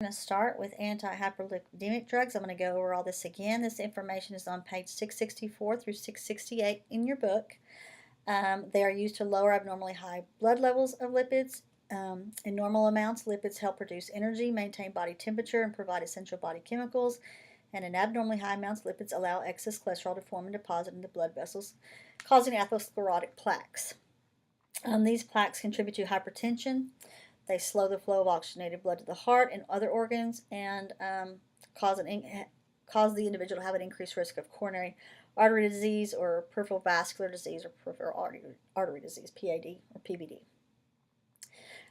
Going to start with anti-hyperlipidemic drugs. I'm going to go over all this again. This information is on page 664 through 668 in your book. They are used to lower abnormally high blood levels of lipids. In normal amounts, lipids help produce energy, maintain body temperature, and provide essential body chemicals. And in abnormally high amounts, lipids allow excess cholesterol to form and deposit in the blood vessels, causing atherosclerotic plaques. These plaques contribute to hypertension. They slow the flow of oxygenated blood to the heart and other organs, and cause the individual to have an increased risk of coronary artery disease or peripheral vascular disease or peripheral artery disease, PAD or PVD.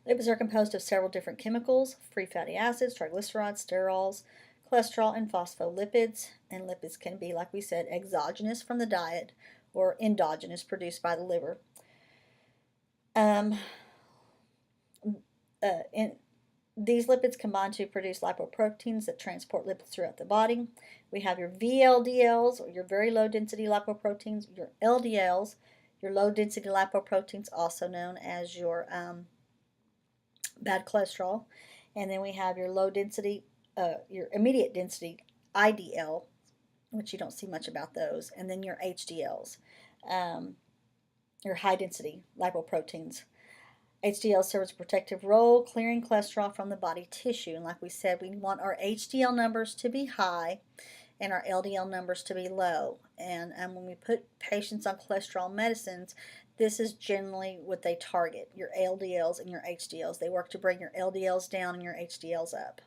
Lipids are composed of several different chemicals: free fatty acids, triglycerides, sterols, cholesterol, and phospholipids. And lipids can be, like we said, exogenous from the diet or endogenous, produced by the liver. These lipids combine to produce lipoproteins that transport lipids throughout the body. We have your VLDLs, or your very low density lipoproteins, your LDLs, your low density lipoproteins, also known as your bad cholesterol. And then we have your low density, your immediate density IDL, which you don't see much about those. And then your HDLs, your high density lipoproteins. HDL serves a protective role, clearing cholesterol from the body tissue. And like we said, we want our HDL numbers to be high and our LDL numbers to be low. And when we put patients on cholesterol medicines, this is generally what they target: your LDLs and your HDLs. They work to bring your LDLs down and your HDLs up.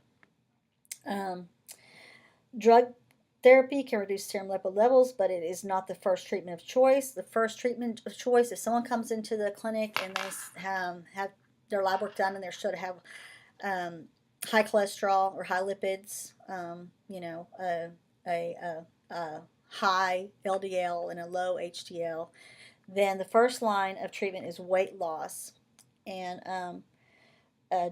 Drug therapy can reduce serum lipid levels, but it is not the first treatment of choice. The first treatment of choice, if someone comes into the clinic and they have their lab work done and they're shown to have high cholesterol or high lipids, a high LDL and a low HDL, then the first line of treatment is weight loss and a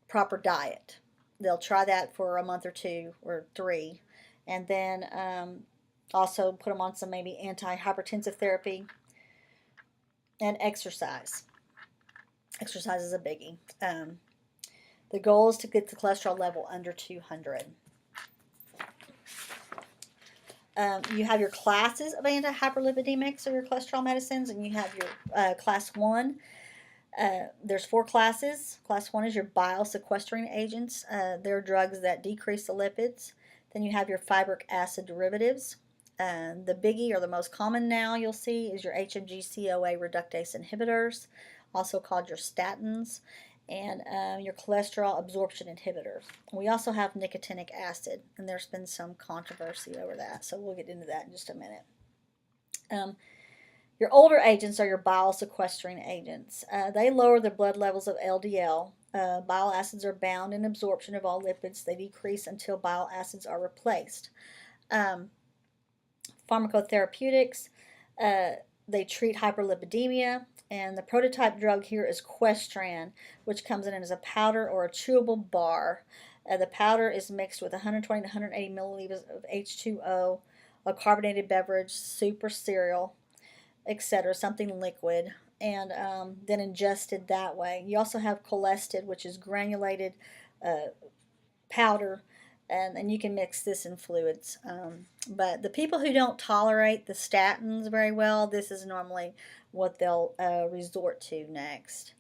proper diet. They'll try that for a month or two or three, and then also put them on some maybe anti-hypertensive therapy and exercise. Exercise is a biggie. The goal is to get the cholesterol level under 200. You have your classes of anti-hyperlipidemics or your cholesterol medicines, and you have your class 1. There's 4 classes. Class 1 is your bile sequestering agents. They're drugs that decrease the lipids. Then you have your fibric acid derivatives. The biggie, or the most common now you'll see, is your HMG-CoA reductase inhibitors, also called your statins, and your cholesterol absorption inhibitors. We also have nicotinic acid, and there's been some controversy over that, so we'll get into that in just a minute. Your older agents are your bile sequestering agents. They lower the blood levels of LDL. Bile acids are bound in absorption of all lipids. They decrease until bile acids are replaced. Pharmacotherapeutics, they treat hyperlipidemia, and the prototype drug here is Questran, which comes in as a powder or a chewable bar. The powder is mixed with 120 to 180 milliliters of H2O, a carbonated beverage, soup or cereal, etc., something liquid, and then ingested that way. You also have Cholested, which is granulated powder, and you can mix this in fluids. But the people who don't tolerate the statins very well, this is normally what they'll resort to next.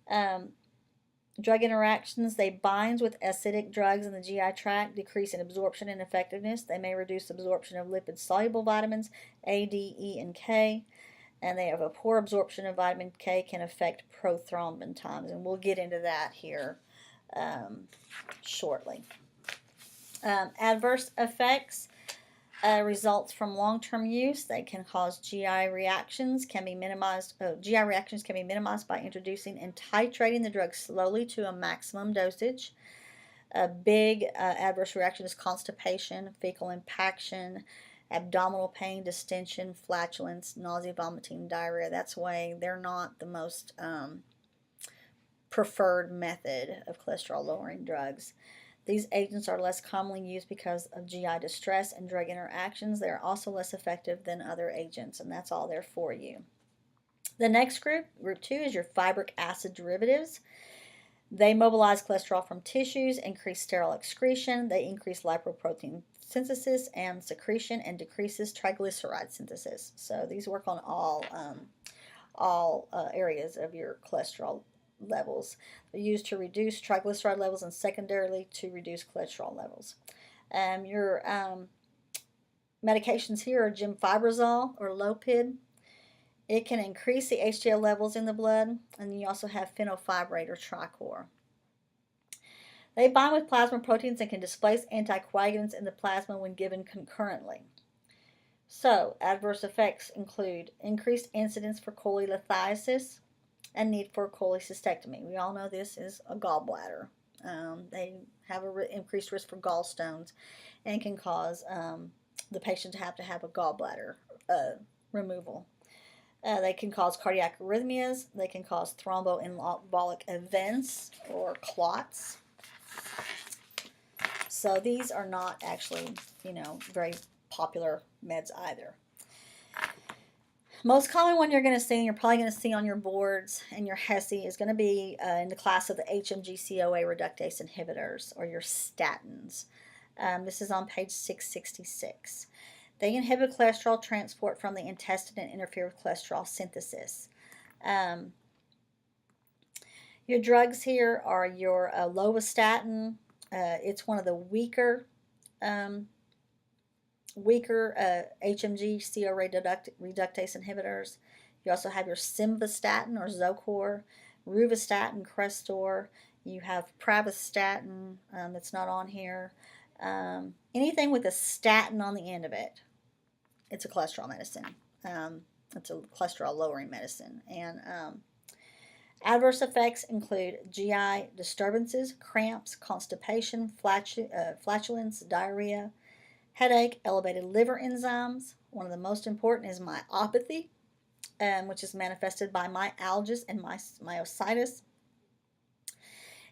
Drug interactions, they bind with acidic drugs in the GI tract, decrease in absorption and effectiveness. They may reduce absorption of lipid-soluble vitamins A, D, E, and K. And they have a poor absorption of vitamin K, can affect prothrombin times. And we'll get into that here shortly. Adverse effects results from long-term use. They can cause GI reactions, can be minimized. GI reactions can be minimized by introducing and titrating the drug slowly to a maximum dosage. A big adverse reaction is constipation, fecal impaction, abdominal pain, distension, flatulence, nausea, vomiting, diarrhea. That's why they're not the most preferred method of cholesterol-lowering drugs. These agents are less commonly used because of GI distress and drug interactions. They are also less effective than other agents, and that's all there for you. The next group, group 2, is your fibric acid derivatives. They mobilize cholesterol from tissues, increase sterile excretion, they increase lipoprotein synthesis and secretion, and decreases triglyceride synthesis. So these work on all areas of your cholesterol levels. They're used to reduce triglyceride levels and secondarily to reduce cholesterol levels. Your medications here are gemfibrozole or Lopid. It can increase the HDL levels in the blood, and you also have fenofibrate or Tricor. They bind with plasma proteins and can displace anticoagulants in the plasma when given concurrently. So, adverse effects include increased incidence for cholelithiasis and need for cholecystectomy. We all know this is a gallbladder. They have an increased risk for gallstones and can cause the patient to have a gallbladder removal. They can cause cardiac arrhythmias. They can cause thromboembolic events or clots. So these are not actually, very popular meds either. Most common one you're going to see, and you're probably going to see on your boards and your HESI, is going to be in the class of the HMG-CoA reductase inhibitors, or your statins. This is on page 666. They inhibit cholesterol transport from the intestine and interfere with cholesterol synthesis. Your drugs here are your lovastatin. It's one of the weaker HMG-CoA reductase inhibitors. You also have your simvastatin or Zocor, rovastatin, Crestor. You have pravastatin that's not on here. Anything with a statin on the end of it, it's a cholesterol medicine. It's a cholesterol lowering medicine. And adverse effects include GI disturbances, cramps, constipation, flatulence, diarrhea, headache, elevated liver enzymes. One of the most important is myopathy, which is manifested by myalgias and myositis.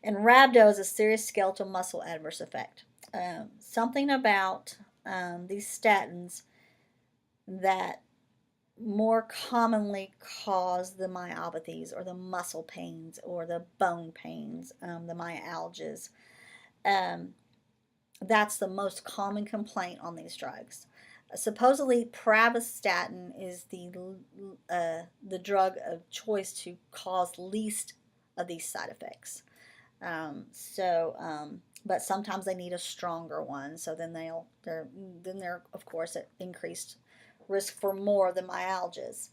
And rhabdo is a serious skeletal muscle adverse effect. Something about these statins that more commonly cause the myopathies or the muscle pains or the bone pains, the myalgias. That's the most common complaint on these drugs. Supposedly, pravastatin is the drug of choice to cause least of these side effects. But sometimes they need a stronger one, so then they're of course at increased risk for more of the myalgias.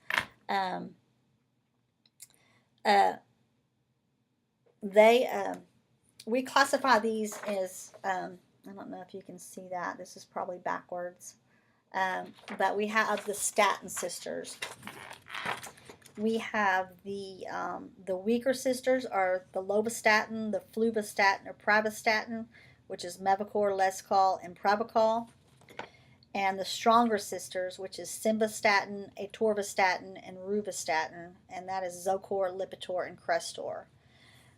We classify these as I don't know if you can see that. This is probably backwards. But we have the statin sisters. We have the weaker sisters are the lovastatin, the fluvastatin or pravastatin, which is Mevacor, Lescol, and Pravachol. And the stronger sisters, which is simvastatin, atorvastatin, and rovastatin, and that is Zocor, Lipitor, and Crestor.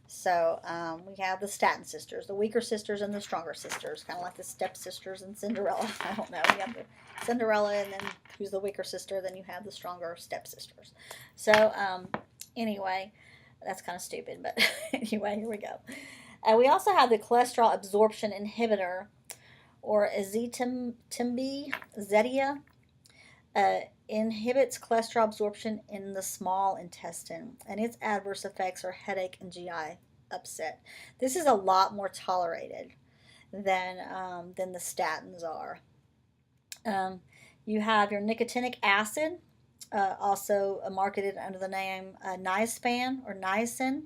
So we have the statin sisters, the weaker sisters and the stronger sisters, kind of like the stepsisters and Cinderella. I don't know. You have the Cinderella, and then who's the weaker sister, then you have the stronger stepsisters. So anyway, that's kind of stupid, but anyway, here we go. We also have the cholesterol absorption inhibitor, or ezetimibe, Zetia. Inhibits cholesterol absorption in the small intestine, and its adverse effects are headache and GI upset. This is a lot more tolerated than the statins are. You have your nicotinic acid, also marketed under the name niaspan or niacin.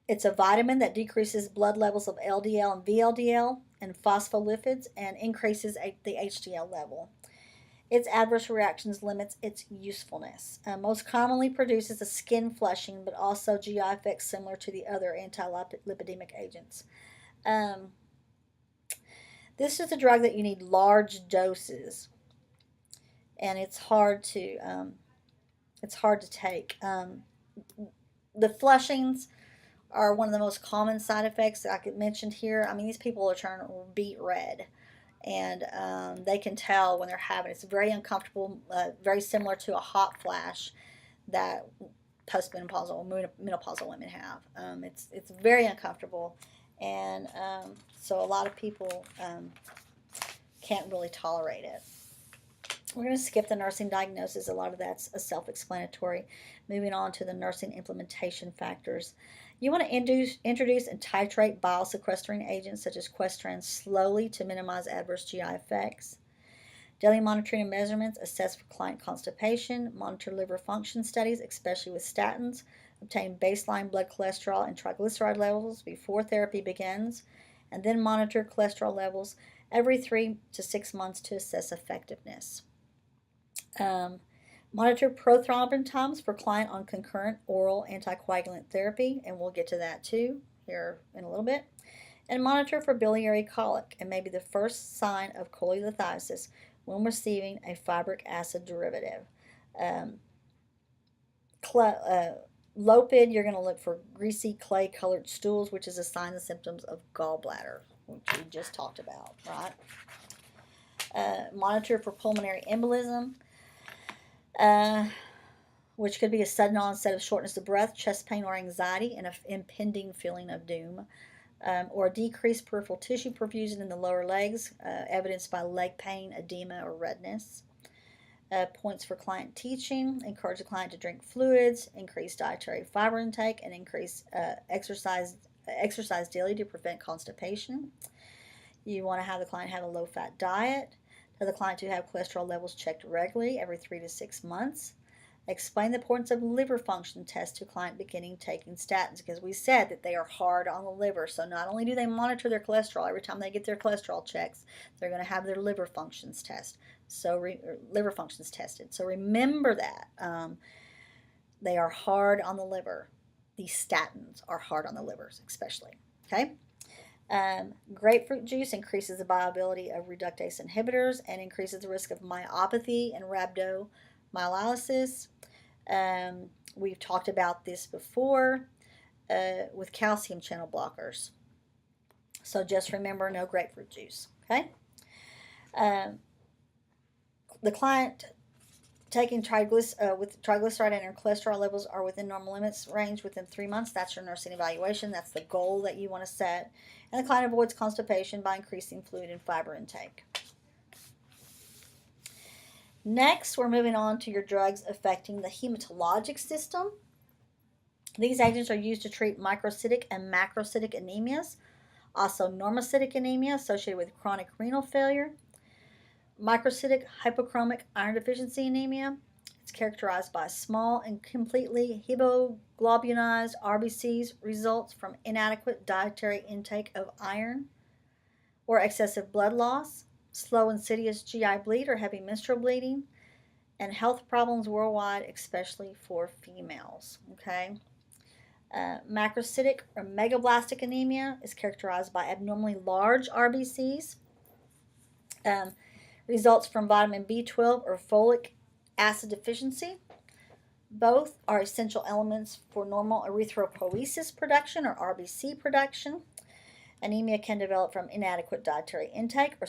It's a vitamin that decreases blood levels of LDL and VLDL and phospholipids and increases the HDL level. Its adverse reactions limits its usefulness. Most commonly produces a skin flushing, but also GI effects similar to the other anti-lipidemic agents. This is a drug that you need large doses, and it's hard to take. The flushings are one of the most common side effects that I mentioned here. I mean, these people are turning beet red, and they can tell when they're having it. It's very uncomfortable, very similar to a hot flash that postmenopausal or menopausal women have. It's very uncomfortable, and so a lot of people can't really tolerate it. We're going to skip the nursing diagnosis. A lot of that's self-explanatory. Moving on to the nursing implementation factors. You want to introduce and titrate bile sequestering agents such as Questran slowly to minimize adverse GI effects. Daily monitoring and measurements. Assess for client constipation. Monitor liver function studies, especially with statins. Obtain baseline blood cholesterol and triglyceride levels before therapy begins. And then monitor cholesterol levels every 3 to 6 months to assess effectiveness. Monitor prothrombin times for client on concurrent oral anticoagulant therapy, and we'll get to that too here in a little bit. And monitor for biliary colic, and maybe the first sign of cholelithiasis when receiving a fibric acid derivative. Lopid, you're going to look for greasy clay-colored stools, which is a sign and symptoms of gallbladder, which we just talked about, right? Monitor for pulmonary embolism, which could be a sudden onset of shortness of breath, chest pain, or anxiety, and an impending feeling of doom, or decreased peripheral tissue perfusion in the lower legs, evidenced by leg pain, edema, or redness. Points for client teaching: encourage the client to drink fluids, increase dietary fiber intake, and increase exercise daily to prevent constipation. You want to have the client have a low-fat diet. Tell the client to have cholesterol levels checked regularly every 3 to 6 months. Explain the importance of liver function tests to client beginning taking statins, because we said that they are hard on the liver. So not only do they monitor their cholesterol every time they get their cholesterol checks, they're going to have their liver functions tested. So remember that they are hard on the liver. These statins are hard on the livers, especially. Okay. Grapefruit juice increases the bioavailability of reductase inhibitors and increases the risk of myopathy and rhabdomyolysis. We've talked about this before with calcium channel blockers. So just remember, no grapefruit juice. Okay. The client taking with triglyceride and her cholesterol levels are within normal limits range within 3 months. That's your nursing evaluation. That's the goal that you want to set. And the client avoids constipation by increasing fluid and fiber intake. Next, we're moving on to your drugs affecting the hematologic system. These agents are used to treat microcytic and macrocytic anemias, also normocytic anemia associated with chronic renal failure. Microcytic hypochromic iron deficiency anemia. It's characterized by small and completely hemoglobinized RBCs, results from inadequate dietary intake of iron or excessive blood loss, slow insidious GI bleed or heavy menstrual bleeding, and health problems worldwide, especially for females. Okay. Macrocytic or megablastic anemia is characterized by abnormally large RBCs. Results from vitamin B12 or folic acid deficiency. Both are essential elements for normal erythropoiesis production or RBC production. Anemia can develop from inadequate dietary intake or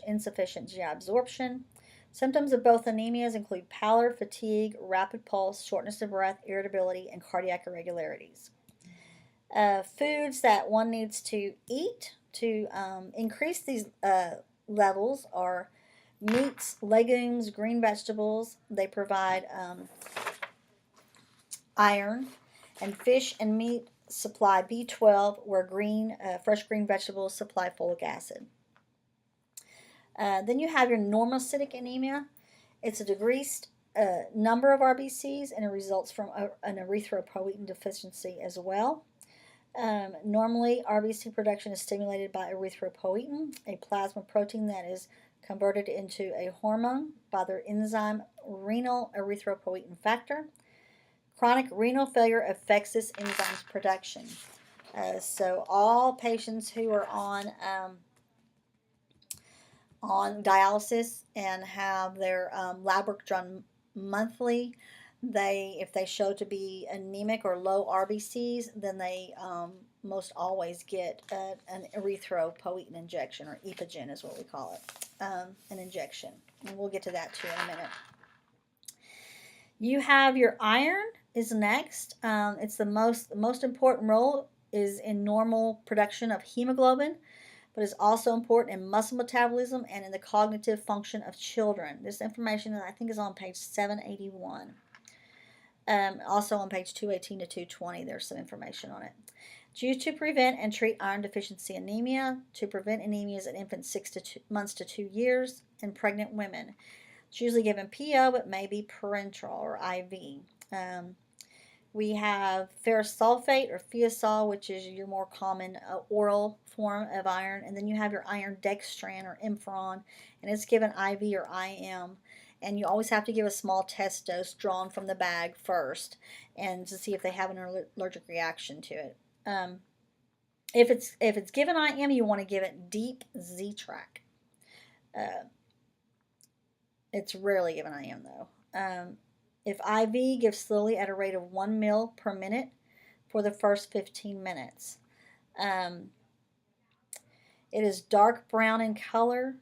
insufficient GI absorption. Symptoms of both anemias include pallor, fatigue, rapid pulse, shortness of breath, irritability, and cardiac irregularities. Foods that one needs to eat to increase these levels are meats, legumes, green vegetables. They provide iron, and fish and meat supply B12, where fresh green vegetables supply folic acid. Then you have your normocytic anemia. It's a decreased number of RBCs, and it results from an erythropoietin deficiency as well. Normally, RBC production is stimulated by erythropoietin, a plasma protein that is converted into a hormone by their enzyme renal erythropoietin factor. Chronic renal failure affects this enzyme's production. So all patients who are on dialysis and have their lab work done monthly, if they show to be anemic or low RBCs, then they most always get an erythropoietin injection, or epogen is what we call it, an injection. And we'll get to that too in a minute. You have your iron. is next. It's the most important role is in normal production of hemoglobin, but is also important in muscle metabolism and in the cognitive function of children. This information, I think, is on page 781. Also on page 218 to 220, there's some information on it. It's used to prevent and treat iron deficiency anemia, to prevent anemias in infants 6 months to 2 years, and pregnant women. It's usually given PO, but may be parenteral or IV. We have ferrous sulfate or thiazole, which is your more common oral form of iron. And then you have your iron dextran or Imferon, and it's given IV or IM. And you always have to give a small test dose drawn from the bag first, and to see if they have an allergic reaction to it. If it's given IM, you want to give it deep Z-Track. It's rarely given IM though. If IV, give slowly at a rate of 1 ml per minute for the first 15 minutes. It is dark brown in color,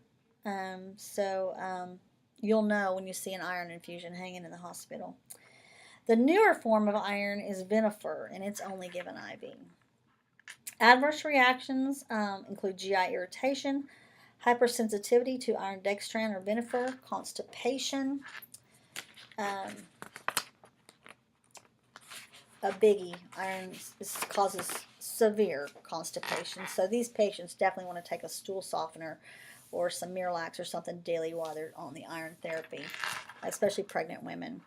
so you'll know when you see an iron infusion hanging in the hospital. The newer form of iron is Vinifer, and it's only given IV. Adverse reactions include GI irritation, hypersensitivity to iron dextran or Vinifer, constipation. A biggie, iron causes severe constipation. So these patients definitely want to take a stool softener or some Miralax or something daily while they're on the iron therapy, especially pregnant women.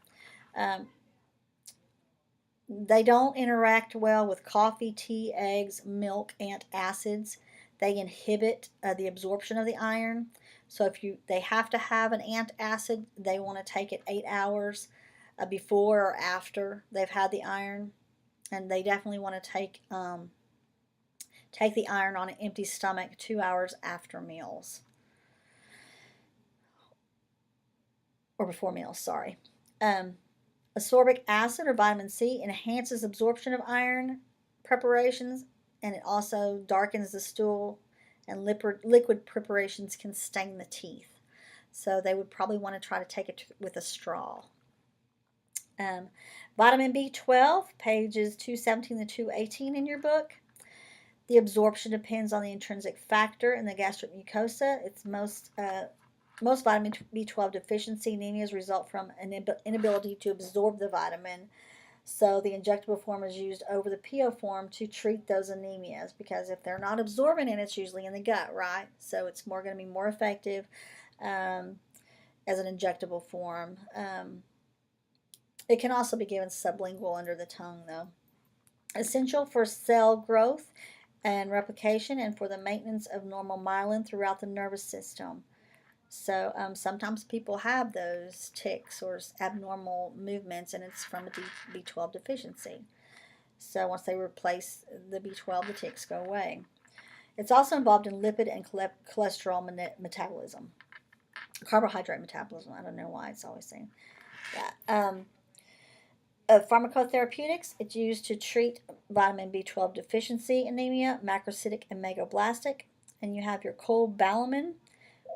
They don't interact well with coffee, tea, eggs, milk, antacids. They inhibit the absorption of the iron. So if they have to have an antacid, they want to take it 8 hours before or after they've had the iron, and they definitely want to take the iron on an empty stomach 2 hours after meals, or before meals, sorry. Ascorbic acid or vitamin C enhances absorption of iron preparations, and it also darkens the stool, and liquid preparations can stain the teeth. So they would probably want to try to take it with a straw. Vitamin B12, pages 217 to 218 in your book. The absorption depends on the intrinsic factor in the gastric mucosa. It's most vitamin B12 deficiency anemias result from an inability to absorb the vitamin. So the injectable form is used over the PO form to treat those anemias, because if they're not absorbing it, it's usually in the gut, right? So it's going to be more effective as an injectable form. It can also be given sublingual under the tongue, though. Essential for cell growth and replication, and for the maintenance of normal myelin throughout the nervous system. So sometimes people have those tics or abnormal movements, and it's from a B12 deficiency. So once they replace the B12, the tics go away. It's also involved in lipid and cholesterol metabolism. Carbohydrate metabolism. I don't know why it's always saying that. Pharmacotherapeutics, it's used to treat vitamin B12 deficiency anemia, macrocytic and megablastic. And you have your cobalamin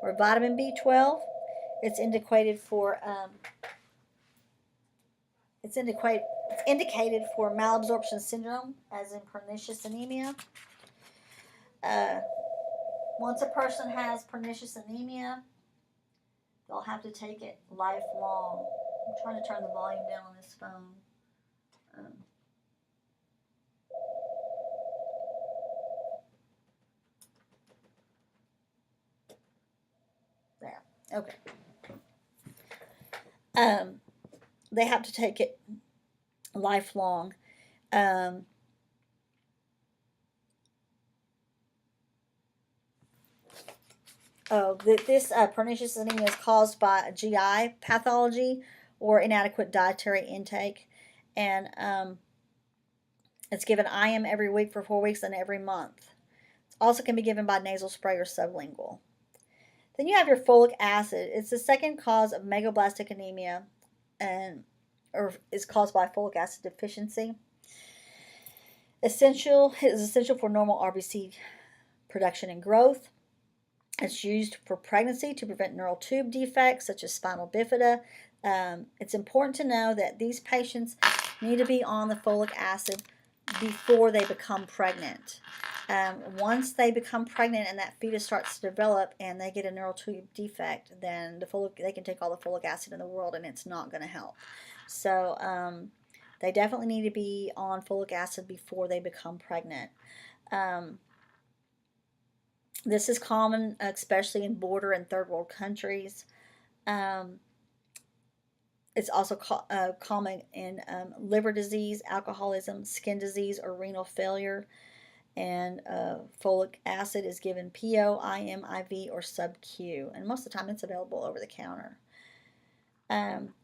or vitamin B12. It's indicated for malabsorption syndrome, as in pernicious anemia. Once a person has pernicious anemia, they'll have to take it lifelong. I'm trying to turn the volume down on this phone. There. Okay. They have to take it lifelong. This pernicious anemia is caused by a GI pathology or inadequate dietary intake, and it's given IM every week for 4 weeks and every month. It also can be given by nasal spray or sublingual. Then you have your folic acid. It's the second cause of megablastic anemia, or is caused by folic acid deficiency. It is essential for normal RBC production and growth. It's used for pregnancy to prevent neural tube defects such as spinal bifida. It's important to know that these patients need to be on the folic acid before they become pregnant. Once they become pregnant and that fetus starts to develop and they get a neural tube defect, then they can take all the folic acid in the world and it's not going to help. So they definitely need to be on folic acid before they become pregnant. This is common, especially in border and third world countries. It's also common in liver disease, alcoholism, skin disease, or renal failure. And folic acid is given PO, IM, IV, or sub-Q. And most of the time it's available over the counter.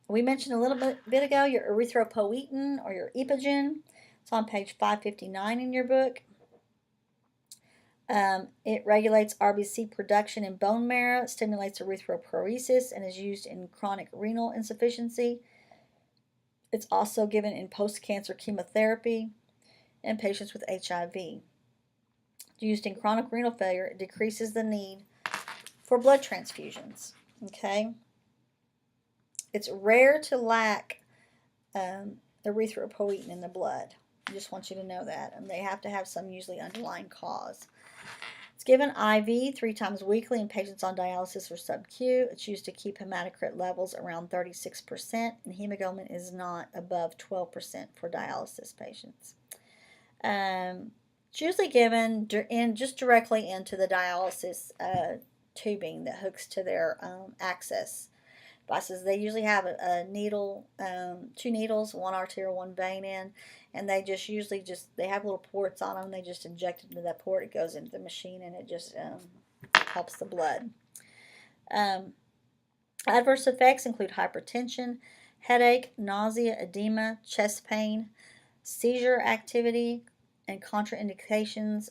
We mentioned a little bit ago your erythropoietin or your epogen. It's on page 559 in your book. It regulates RBC production in bone marrow, stimulates erythropoiesis, and is used in chronic renal insufficiency. It's also given in post-cancer chemotherapy and patients with HIV. Used in chronic renal failure, it decreases the need for blood transfusions. Okay? It's rare to lack erythropoietin in the blood. I just want you to know that. And they have to have some usually underlying cause. It's given IV 3 times weekly in patients on dialysis or sub-Q. It's used to keep hematocrit levels around 36%, and hemoglobin is not above 12% for dialysis patients. It's usually given just directly into the dialysis tubing that hooks to their access devices. They usually have a needle, 2 needles, 1 arterial, 1 vein in, and they just usually they have little ports on them. They just inject it into that port. It goes into the machine, and it just helps the blood. Adverse effects include hypertension, headache, nausea, edema, chest pain, seizure activity, and contraindications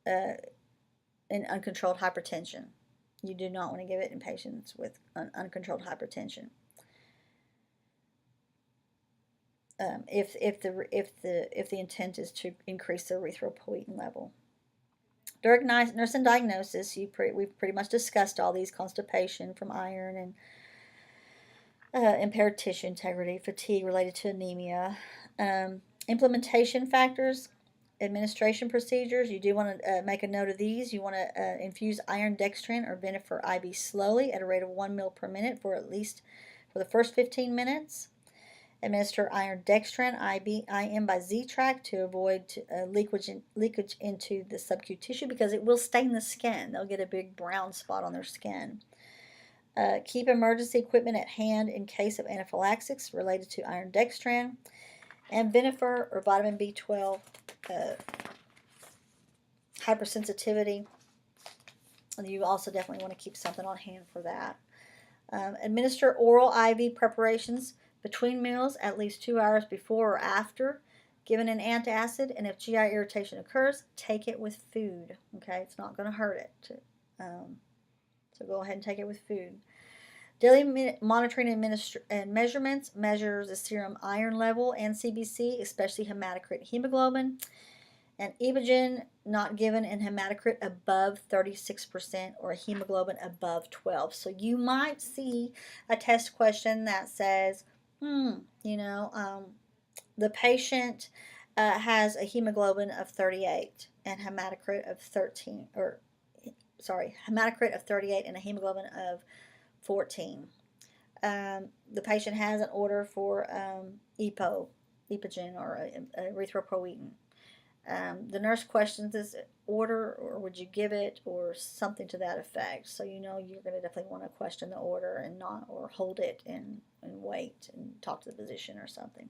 in uncontrolled hypertension. You do not want to give it in patients with uncontrolled hypertension. If the intent is to increase the erythropoietin level. During nursing diagnosis, we've pretty much discussed all these: constipation from iron and impaired tissue integrity, fatigue related to anemia, implementation factors, administration procedures. You do want to make a note of these. You want to infuse iron dextran or vinifer IV slowly at a rate of 1 ml per minute for the first 15 minutes. Administer iron dextran IM by Z-Track to avoid leakage into the subcu tissue, because it will stain the skin. They'll get a big brown spot on their skin. Keep emergency equipment at hand in case of anaphylaxis related to iron dextran. And vinifer or vitamin B12 hypersensitivity. You also definitely want to keep something on hand for that. Administer oral IV preparations between meals at least 2 hours before or after, given an antacid, and if GI irritation occurs, take it with food. Okay, it's not going to hurt it. So go ahead and take it with food. Daily monitoring and measurements measures the serum iron level and CBC, especially hematocrit hemoglobin. And epogen not given in hematocrit above 36% or a hemoglobin above 12. So you might see a test question that says, the patient has a hemoglobin of 38 and hematocrit of 38 and a hemoglobin of 14. The patient has an order for epogen or erythropoietin. The nurse questions this order, or would you give it, or something to that effect. So you're going to definitely want to question the order or hold it and wait and talk to the physician or something.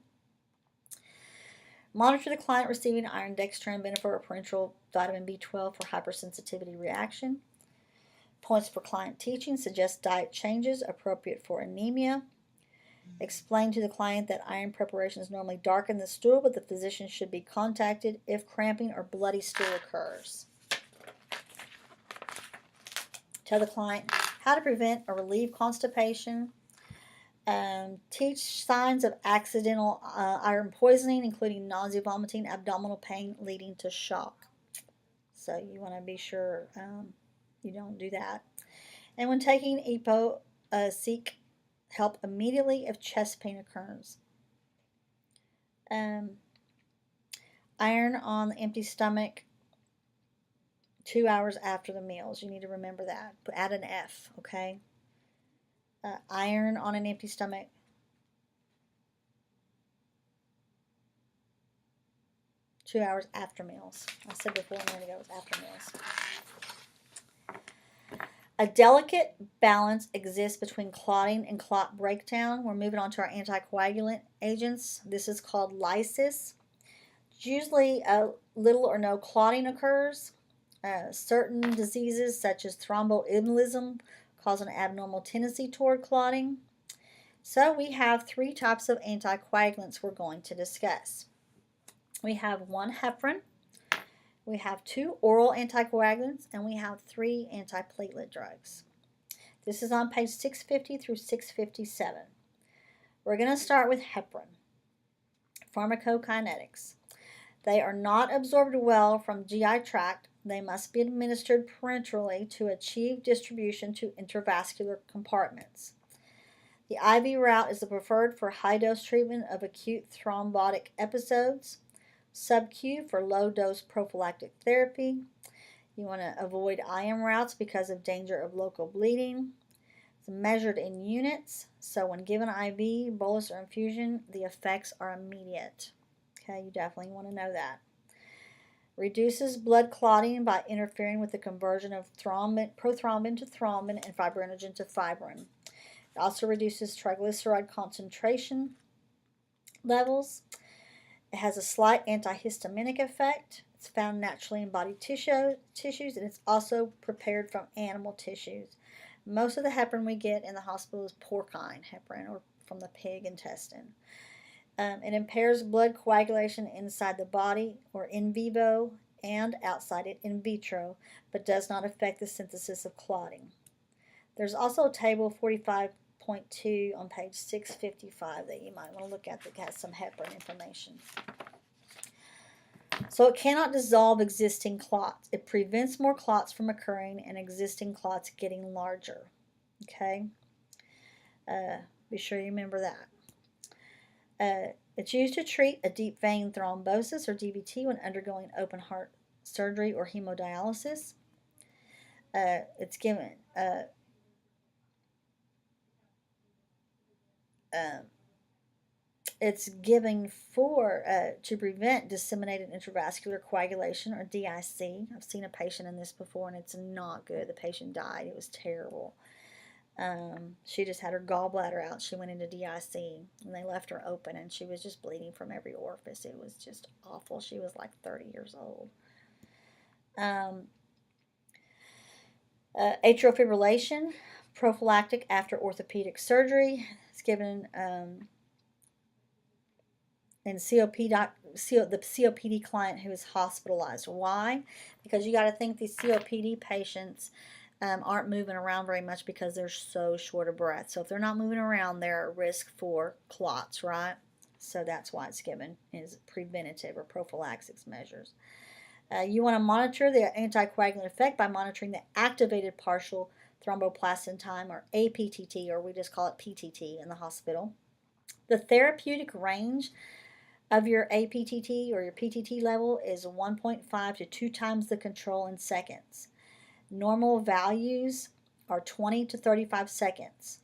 Monitor the client receiving iron dextran, vinifer, or parenteral vitamin B12 for hypersensitivity reaction. Points for client teaching: suggest diet changes appropriate for anemia. Explain to the client that iron preparations normally darken the stool, but the physician should be contacted if cramping or bloody stool occurs. Tell the client how to prevent or relieve constipation. Teach signs of accidental iron poisoning, including nausea, vomiting, abdominal pain leading to shock. So you want to be sure you don't do that. And when taking EPO, seek help immediately if chest pain occurs. Um, iron on the empty stomach 2 hours after the meals. You need to remember that. Add an F, okay? Iron on an empty stomach. Two hours after meals. I said before a minute ago it was after meals. A delicate balance exists between clotting and clot breakdown. We're moving on to our anticoagulant agents. This is called lysis. Usually little or no clotting occurs. Certain diseases such as thromboembolism cause an abnormal tendency toward clotting. So we have three types of anticoagulants we're going to discuss. We have one heparin, we have two oral anticoagulants, and we have three antiplatelet drugs. This is on page 650 through 657. We're going to start with heparin. Pharmacokinetics. They are not absorbed well from GI tract. They must be administered parenterally to achieve distribution to intravascular compartments. The IV route is the preferred for high-dose treatment of acute thrombotic episodes. Sub-Q for low-dose prophylactic therapy. You want to avoid IM routes because of danger of local bleeding. It's measured in units, so when given IV, bolus, or infusion, the effects are immediate. Okay, you definitely want to know that. Reduces blood clotting by interfering with the conversion of prothrombin to thrombin and fibrinogen to fibrin. It also reduces triglyceride concentration levels. It has a slight antihistaminic effect. It's found naturally in body tissues, and it's also prepared from animal tissues. Most of the heparin we get in the hospital is porcine heparin, or from the pig intestine. It impairs blood coagulation inside the body, or in vivo, and outside it in vitro, but does not affect the synthesis of clotting. There's also a table 45.2 on page 655 that you might want to look at that has some heparin information. So it cannot dissolve existing clots. It prevents more clots from occurring and existing clots getting larger. Okay? Be sure you remember that. It's used to treat a deep vein thrombosis or DVT when undergoing open heart surgery or hemodialysis. It's given to prevent disseminated intravascular coagulation, or DIC. I've seen a patient in this before, and it's not good. The patient died. It was terrible. She just had her gallbladder out. She went into DIC, and they left her open, and she was just bleeding from every orifice. It was just awful. She was like 30 years old. Atrial fibrillation, prophylactic after orthopedic surgery. It's given in the COPD client who is hospitalized. Why? Because you got to think these COPD patients aren't moving around very much because they're so short of breath. So if they're not moving around, they're at risk for clots, right? So that's why it's given as preventative or prophylaxis measures. You want to monitor the anticoagulant effect by monitoring the activated partial thromboplastin time, or APTT, or we just call it PTT in the hospital. The therapeutic range of your APTT or your PTT level is 1.5 to 2 times the control in seconds. Normal values are 20 to 35 seconds.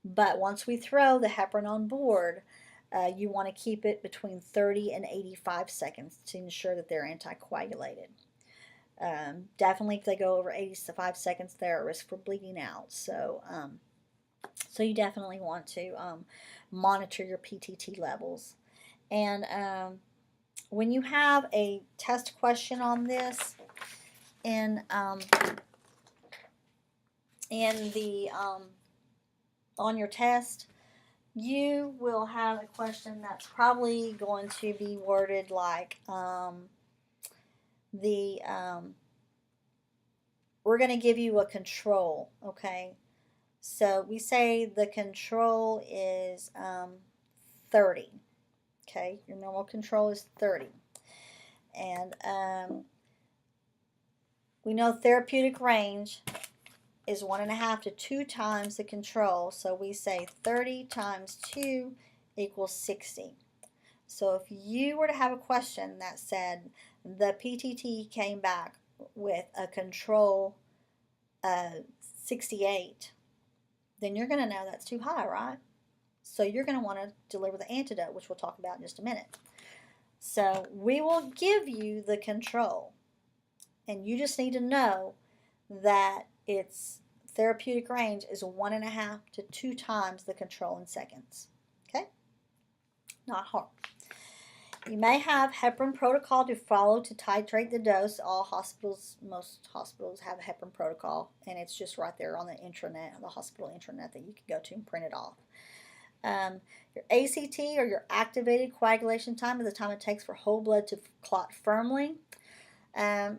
But once we throw the heparin on board, you want to keep it between 30 and 85 seconds to ensure that they're anticoagulated. Definitely if they go over 85 seconds, they're at risk for bleeding out. So you definitely want to monitor your PTT levels. And when you have a test question on this on your test, you will have a question that's probably going to be worded like we're going to give you a control, okay? So we say the control is 30, okay? Your normal control is 30. And we know therapeutic range is 1.5 to 2 times the control, so we say 30 times 2 equals 60. So if you were to have a question that said the PTT came back with a control 68, then you're going to know that's too high, right? So you're going to want to deliver the antidote, which we'll talk about in just a minute. So we will give you the control, and you just need to know that its therapeutic range is 1.5 to 2 times the control in seconds. Okay? Not hard. You may have heparin protocol to follow to titrate the dose. Most hospitals have a heparin protocol, and it's just right there on the intranet, the hospital intranet that you can go to and print it off. Your ACT, or your activated coagulation time, is the time it takes for whole blood to clot firmly.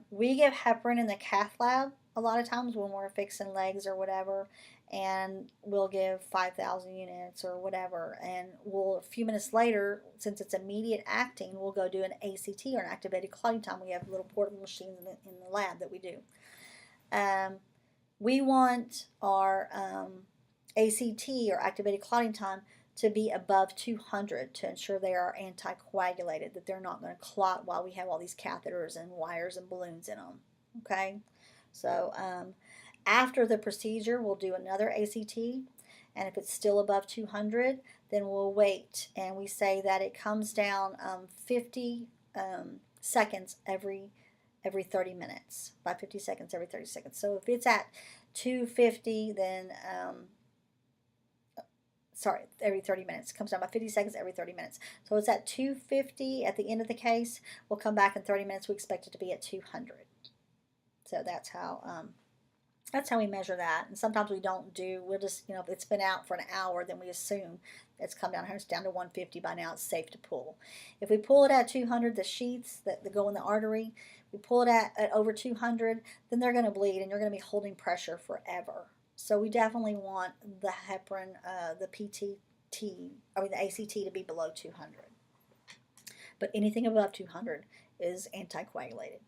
We give heparin in the cath lab a lot of times when we're fixing legs or whatever, and we'll give 5,000 units or whatever, and a few minutes later, since it's immediate acting, we'll go do an ACT, or an activated clotting time. We have little portable machines in the lab that we do. We want our ACT, or activated clotting time, to be above 200 to ensure they are anticoagulated, that they're not going to clot while we have all these catheters and wires and balloons in them. Okay, so after the procedure, we'll do another ACT, and if it's still above 200, then we'll wait, and we say that it comes down 50 seconds every 30 minutes, by 50 seconds every 30 seconds. So if it's at 250, then every 30 minutes. It comes down by 50 seconds every 30 minutes. So it's at 250 at the end of the case. We'll come back in 30 minutes. We expect it to be at 200. So that's how we measure that. And sometimes we'll just, if it's been out for an hour, then we assume it's come down here. It's down to 150 by now. It's safe to pull. If we pull it at 200, the sheaths that go in the artery, we pull it at over 200, then they're going to bleed, and you're going to be holding pressure forever. So we definitely want the heparin, the ACT to be below 200. But anything above 200 is anticoagulated.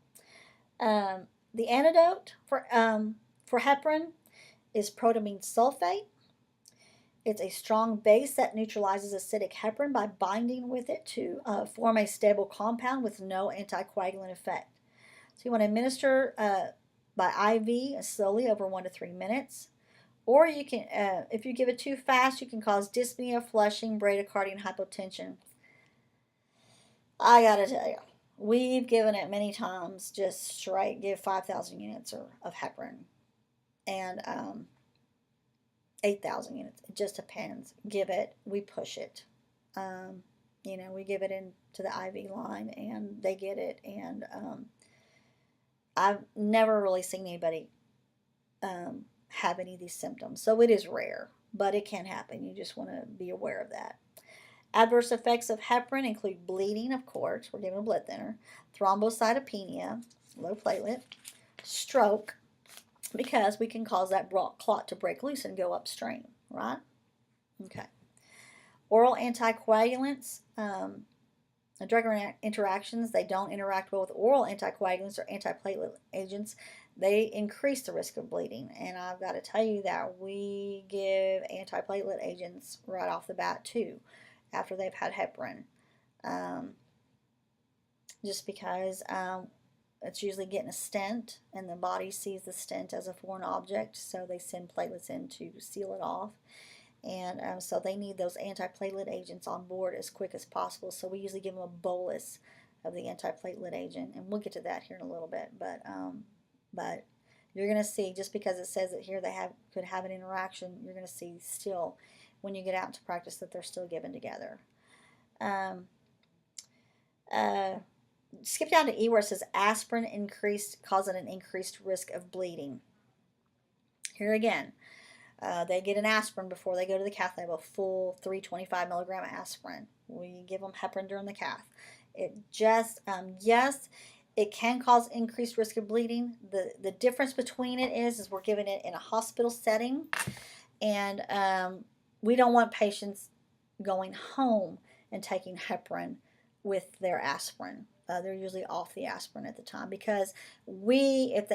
The antidote for heparin is protamine sulfate. It's a strong base that neutralizes acidic heparin by binding with it to form a stable compound with no anticoagulant effect. So you want to administer by IV slowly over 1 to 3 minutes. Or you can, if you give it too fast, you can cause dyspnea, flushing, bradycardia, and hypotension. I gotta tell you, we've given it many times, just straight, give 5,000 units of heparin, and 8,000 units. It just depends. Give it, we push it. We give it into the IV line, and they get it, and I've never really seen anybody have any of these symptoms. So it is rare, but it can happen. You just want to be aware of that. Adverse effects of heparin include bleeding, of course, we're giving a blood thinner, thrombocytopenia, low platelet, stroke, because we can cause that clot to break loose and go upstream, right? Okay. Oral anticoagulants, drug interactions, they don't interact well with oral anticoagulants or antiplatelet agents. They increase the risk of bleeding. And I've got to tell you that we give antiplatelet agents right off the bat too, after they've had heparin. Just because it's usually getting a stent, and the body sees the stent as a foreign object, so they send platelets in to seal it off. And so they need those antiplatelet agents on board as quick as possible. So we usually give them a bolus of the antiplatelet agent, and we'll get to that here in a little bit. But you're going to see, just because it says that here they could have an interaction, you're going to see still, when you get out into practice, that they're still given together. Skip down to E where it says aspirin causing an increased risk of bleeding. Here again, they get an aspirin before they go to the cath lab, a full 325 milligram aspirin. We give them heparin during the cath. It just, yes, it can cause increased risk of bleeding. The difference between it is we're giving it in a hospital setting, and we don't want patients going home and taking heparin with their aspirin. They're usually off the aspirin at the time, because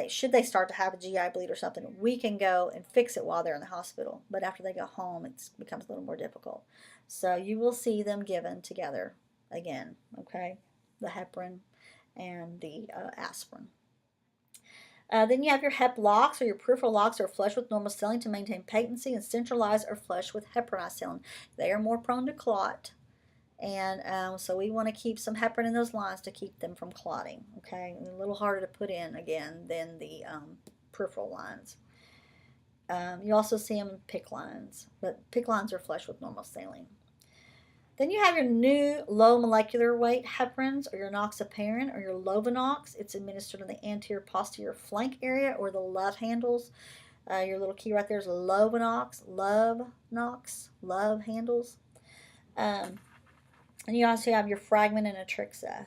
should they start to have a GI bleed or something, we can go and fix it while they're in the hospital. But after they go home, it becomes a little more difficult. So you will see them given together again, okay, the heparin and the aspirin. Then you have your hep locks, or your peripheral locks are flushed with normal saline to maintain patency, and centralized or flushed with heparin. They are more prone to clot, and so we want to keep some heparin in those lines to keep them from clotting, okay? And a little harder to put in, again, than the peripheral lines. You also see them in PICC lines, but PICC lines are flushed with normal saline. Then you have your new low molecular weight heparins, or your enoxaparin, or your Lovenox. It's administered in the anterior posterior flank area, or the love handles. Your little key right there is Lovenox, love handles. And you also have your fragment and Atrixtra.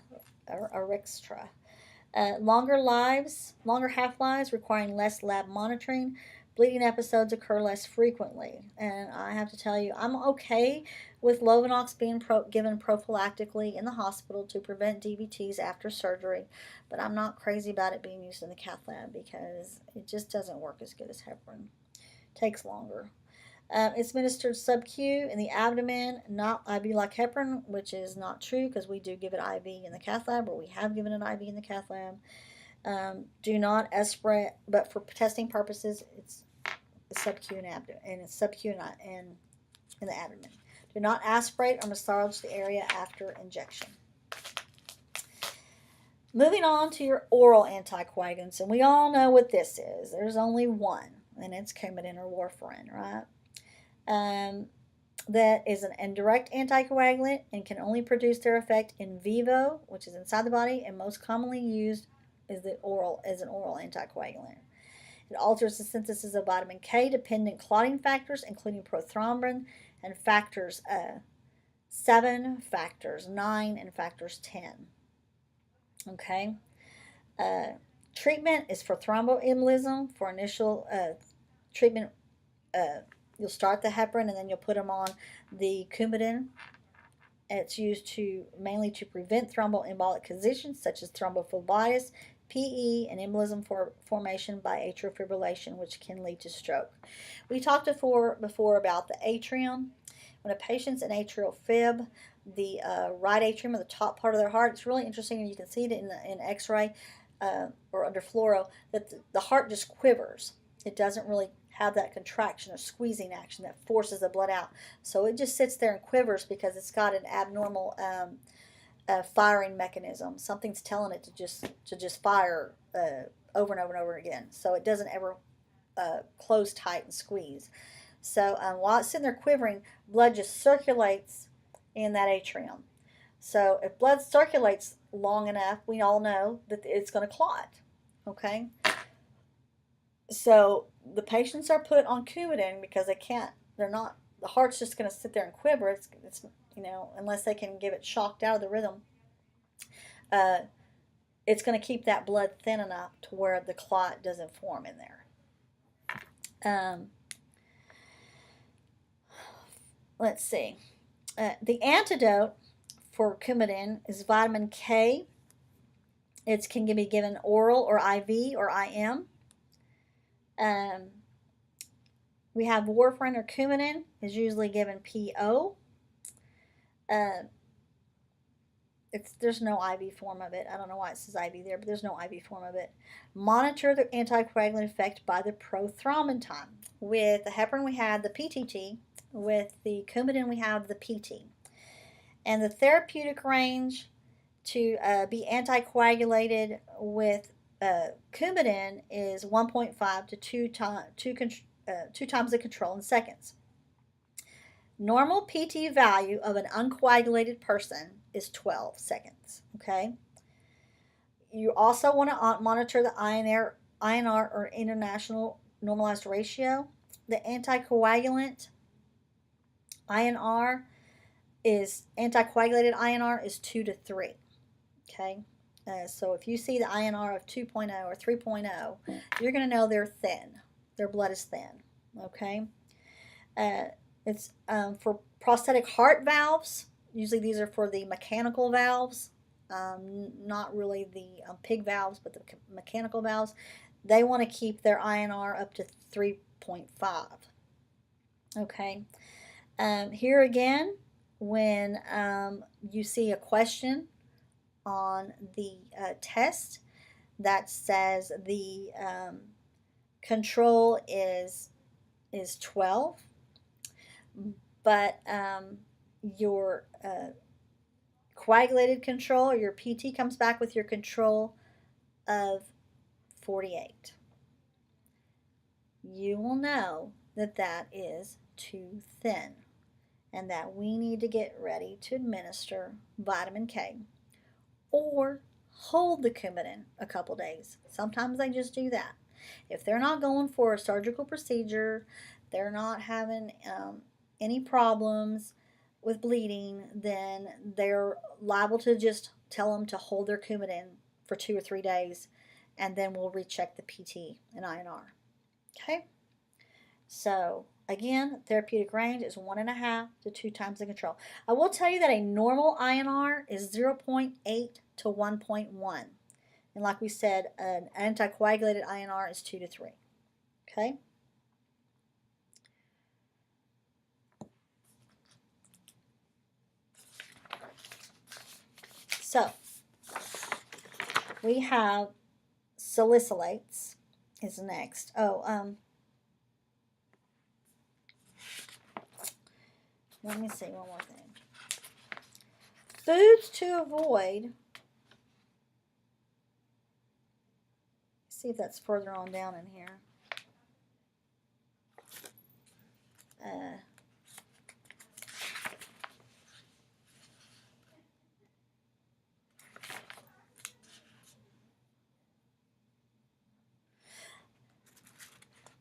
Longer half-lives requiring less lab monitoring. Bleeding episodes occur less frequently. And I have to tell you, I'm okay with Lovenox being given prophylactically in the hospital to prevent DVTs after surgery, but I'm not crazy about it being used in the cath lab because it just doesn't work as good as heparin. It takes longer. It's administered sub-Q in the abdomen, not IV like heparin, which is not true because we do give it IV in the cath lab, or we have given it IV in the cath lab. Do not aspirate, but for testing purposes, it's sub-Q in abdomen, and it's sub-Q in the abdomen. Do not aspirate or massage the area after injection. Moving on to your oral anticoagulants, and we all know what this is. There's only one, and it's Coumadin or warfarin, right? That is an indirect anticoagulant and can only produce their effect in vivo, which is inside the body, and most commonly used is an oral anticoagulant. It alters the synthesis of vitamin K dependent clotting factors, including prothrombin and factors 7, factors 9, and factors 10. Okay. Treatment is for thromboembolism. For initial treatment, you'll start the heparin and then you'll put them on the Coumadin. It's used mainly to prevent thromboembolic conditions such as thrombophlebitis, PE, and embolism formation by atrial fibrillation, which can lead to stroke. We talked before about the atrium. When a patient's in atrial fib, the right atrium, or the top part of their heart, it's really interesting, and you can see it in X-ray or under fluoro, that the heart just quivers. It doesn't really have that contraction or squeezing action that forces the blood out. So it just sits there and quivers because it's got an abnormal firing mechanism. Something's telling it to just fire over and over and over again. So it doesn't ever close tight and squeeze. So while it's sitting there quivering, blood just circulates in that atrium. So if blood circulates long enough, we all know that it's going to clot. Okay. So the patients are put on Coumadin because the heart's just going to sit there and quiver. It's unless they can give it shocked out of the rhythm, it's going to keep that blood thin enough to where the clot doesn't form in there. Let's see. The antidote for Coumadin is vitamin K. It can be given oral or IV or IM. We have warfarin or Coumadin is usually given PO. There's no IV form of it. I don't know why it says IV there, but there's no IV form of it. Monitor the anticoagulant effect by the prothrombin time. With the heparin, we have the PTT. With the Coumadin, we have the PT. And the therapeutic range to be anticoagulated with Coumadin is 1.5 to 2 times the control in seconds. Normal PT value of an uncoagulated person is 12 seconds. Okay. You also want to monitor the INR or international normalized ratio. The anticoagulant INR anticoagulated INR is 2 to 3. Okay. So if you see the INR of 2.0 or 3.0, you're going to know they're thin. Their blood is thin. Okay. It's for prosthetic heart valves. Usually these are for the mechanical valves, not really the pig valves, but the mechanical valves. They want to keep their INR up to 3.5. Okay. Here again, when you see a question on the test that says the control is 12, but your coagulated control, or your PT, comes back with your control of 48. You will know that that is too thin and that we need to get ready to administer vitamin K or hold the Coumadin a couple days. Sometimes they just do that. If they're not going for a surgical procedure, they're not having any problems with bleeding, then they're liable to just tell them to hold their Coumadin for 2 or 3 days, and then we'll recheck the PT and INR. Okay? So, again, therapeutic range is 1.5 to 2 times the control. I will tell you that a normal INR is 0.8 to 1.1. And like we said, an anticoagulated INR is 2 to 3. Okay? So, we have salicylates is next. Let me see one more thing. Foods to avoid. See if that's further on down in here.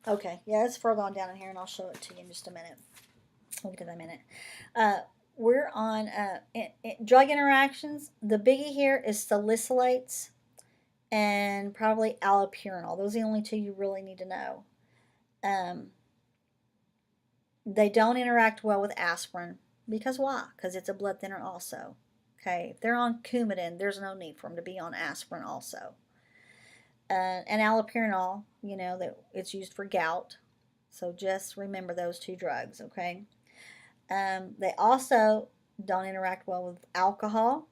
Okay, yeah, it's further on down in here, and I'll show it to you in just a minute. We'll get to that in a minute. We're on drug interactions. The biggie here is salicylates and probably allopurinol. Those are the only two you really need to know. They don't interact well with aspirin. Because why? Because it's a blood thinner also. Okay, if they're on Coumadin, there's no need for them to be on aspirin also. And allopurinol, you know, that it's used for gout. So just remember those two drugs, okay? They also don't interact well with alcohol.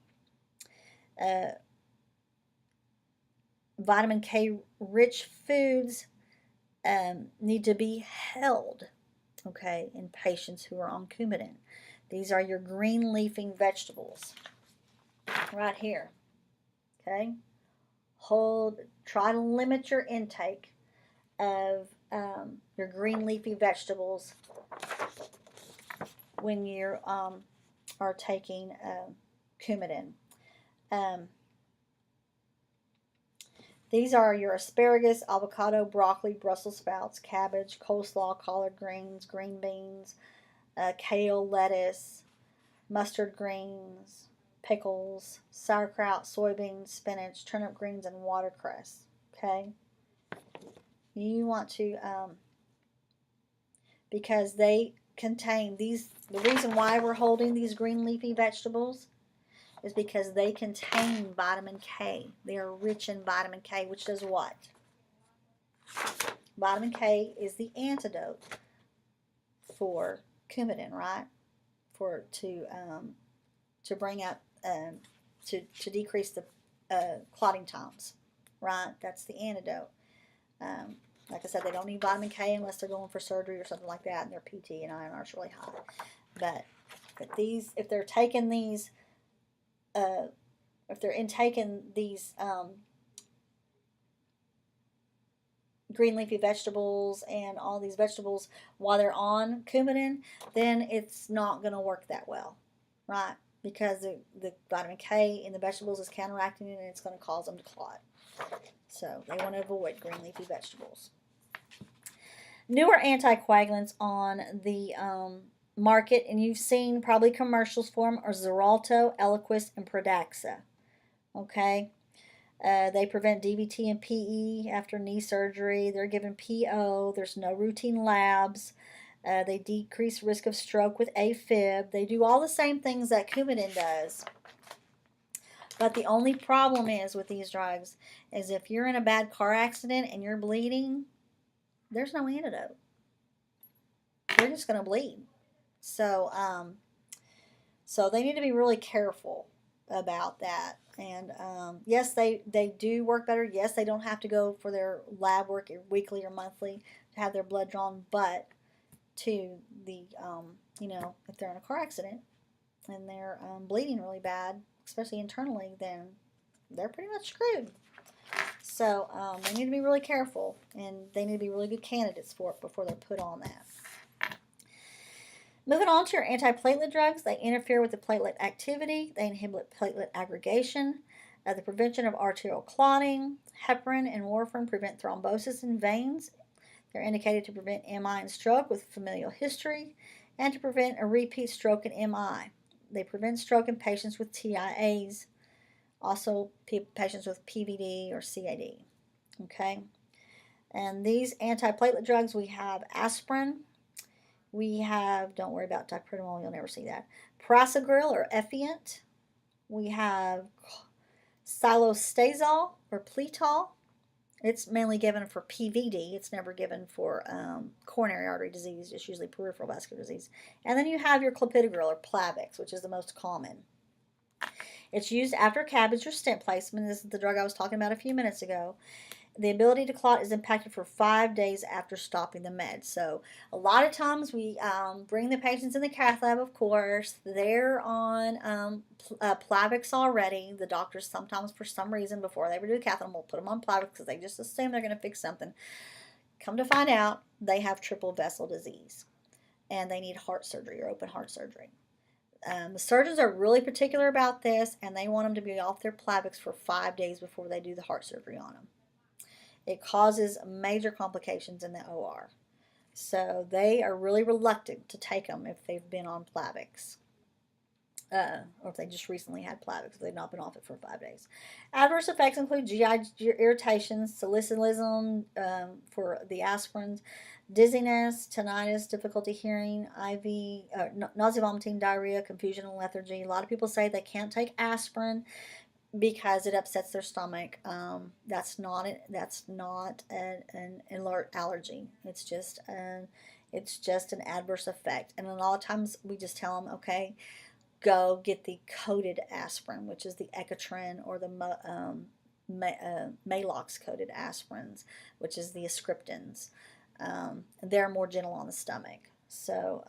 Vitamin K rich foods need to be held, okay, in patients who are on Coumadin. These are your green leafy vegetables right here, okay? Try to limit your intake of your green leafy vegetables when you are taking Coumadin. These are your asparagus, avocado, broccoli, Brussels sprouts, cabbage, coleslaw, collard greens, green beans, kale, lettuce, mustard greens, pickles, sauerkraut, soybeans, spinach, turnip greens, and watercress. Okay? You want to, because they contain these, the reason why we're holding these green leafy vegetables is because they contain vitamin K. They are rich in vitamin K, which does what? Vitamin K is the antidote for Coumadin, right? To bring up to decrease the clotting times, right? That's the antidote. Like I said, they don't need vitamin K unless they're going for surgery or something like that, and their PT and INR is really high. But if they're taking these, if they're intaking these green leafy vegetables and all these vegetables while they're on Coumadin, then it's not going to work that well, right? Because the vitamin K in the vegetables is counteracting it, and it's going to cause them to clot. So they want to avoid green leafy vegetables. Newer anticoagulants on the market, and you've seen probably commercials for them, are Xarelto, Eliquis, and Pradaxa. Okay? They prevent DVT and PE after knee surgery. They're given PO. There's no routine labs. They decrease risk of stroke with AFib. They do all the same things that Coumadin does. But the only problem is with these drugs is if you're in a bad car accident and you're bleeding, there's no antidote. You're just going to bleed. So So they need to be really careful about that. And yes, they do work better. Yes, they don't have to go for their lab work weekly or monthly to have their blood drawn, but to the, if they're in a car accident and they're bleeding really bad, especially internally, then they're pretty much screwed. So they need to be really careful, and they need to be really good candidates for it before they're put on that. Moving on to your antiplatelet drugs, they interfere with the platelet activity. They inhibit platelet aggregation. The prevention of arterial clotting. Heparin and warfarin prevent thrombosis in veins. They're indicated to prevent MI and stroke with familial history and to prevent a repeat stroke in MI. They prevent stroke in patients with TIAs, also patients with PVD or CAD. Okay, and these antiplatelet drugs, we have aspirin. We have, don't worry about dipridamole, you'll never see that, prasugrel or Effient. We have silostazol or Pletol. It's mainly given for PVD. It's never given for coronary artery disease. It's usually peripheral vascular disease. And then you have your clopidogrel or Plavix, which is the most common. It's used after CABG or stent placement. This is the drug I was talking about a few minutes ago. The ability to clot is impacted for 5 days after stopping the med. So a lot of times we bring the patients in the cath lab, of course. They're on Plavix already. The doctors sometimes, for some reason, before they ever do the cath lab, will put them on Plavix because they just assume they're going to fix something. Come to find out, they have triple vessel disease, and they need heart surgery or open heart surgery. The surgeons are really particular about this, and they want them to be off their Plavix for 5 days before they do the heart surgery on them. It causes major complications in the OR. So they are really reluctant to take them if they've been on Plavix. Or if they just recently had Plavix, they've not been off it for 5 days. Adverse effects include GI irritations, salicylism for the aspirins, dizziness, tinnitus, difficulty hearing, nausea, vomiting, diarrhea, confusion, and lethargy. A lot of people say they can't take aspirin because it upsets their stomach. That's not an alert allergy. It's just an adverse effect. And a lot of times we just tell them, okay, go get the coated aspirin, which is the Ecotrin or the Malox coated aspirins, which is the ascriptins. They're more gentle on the stomach. So,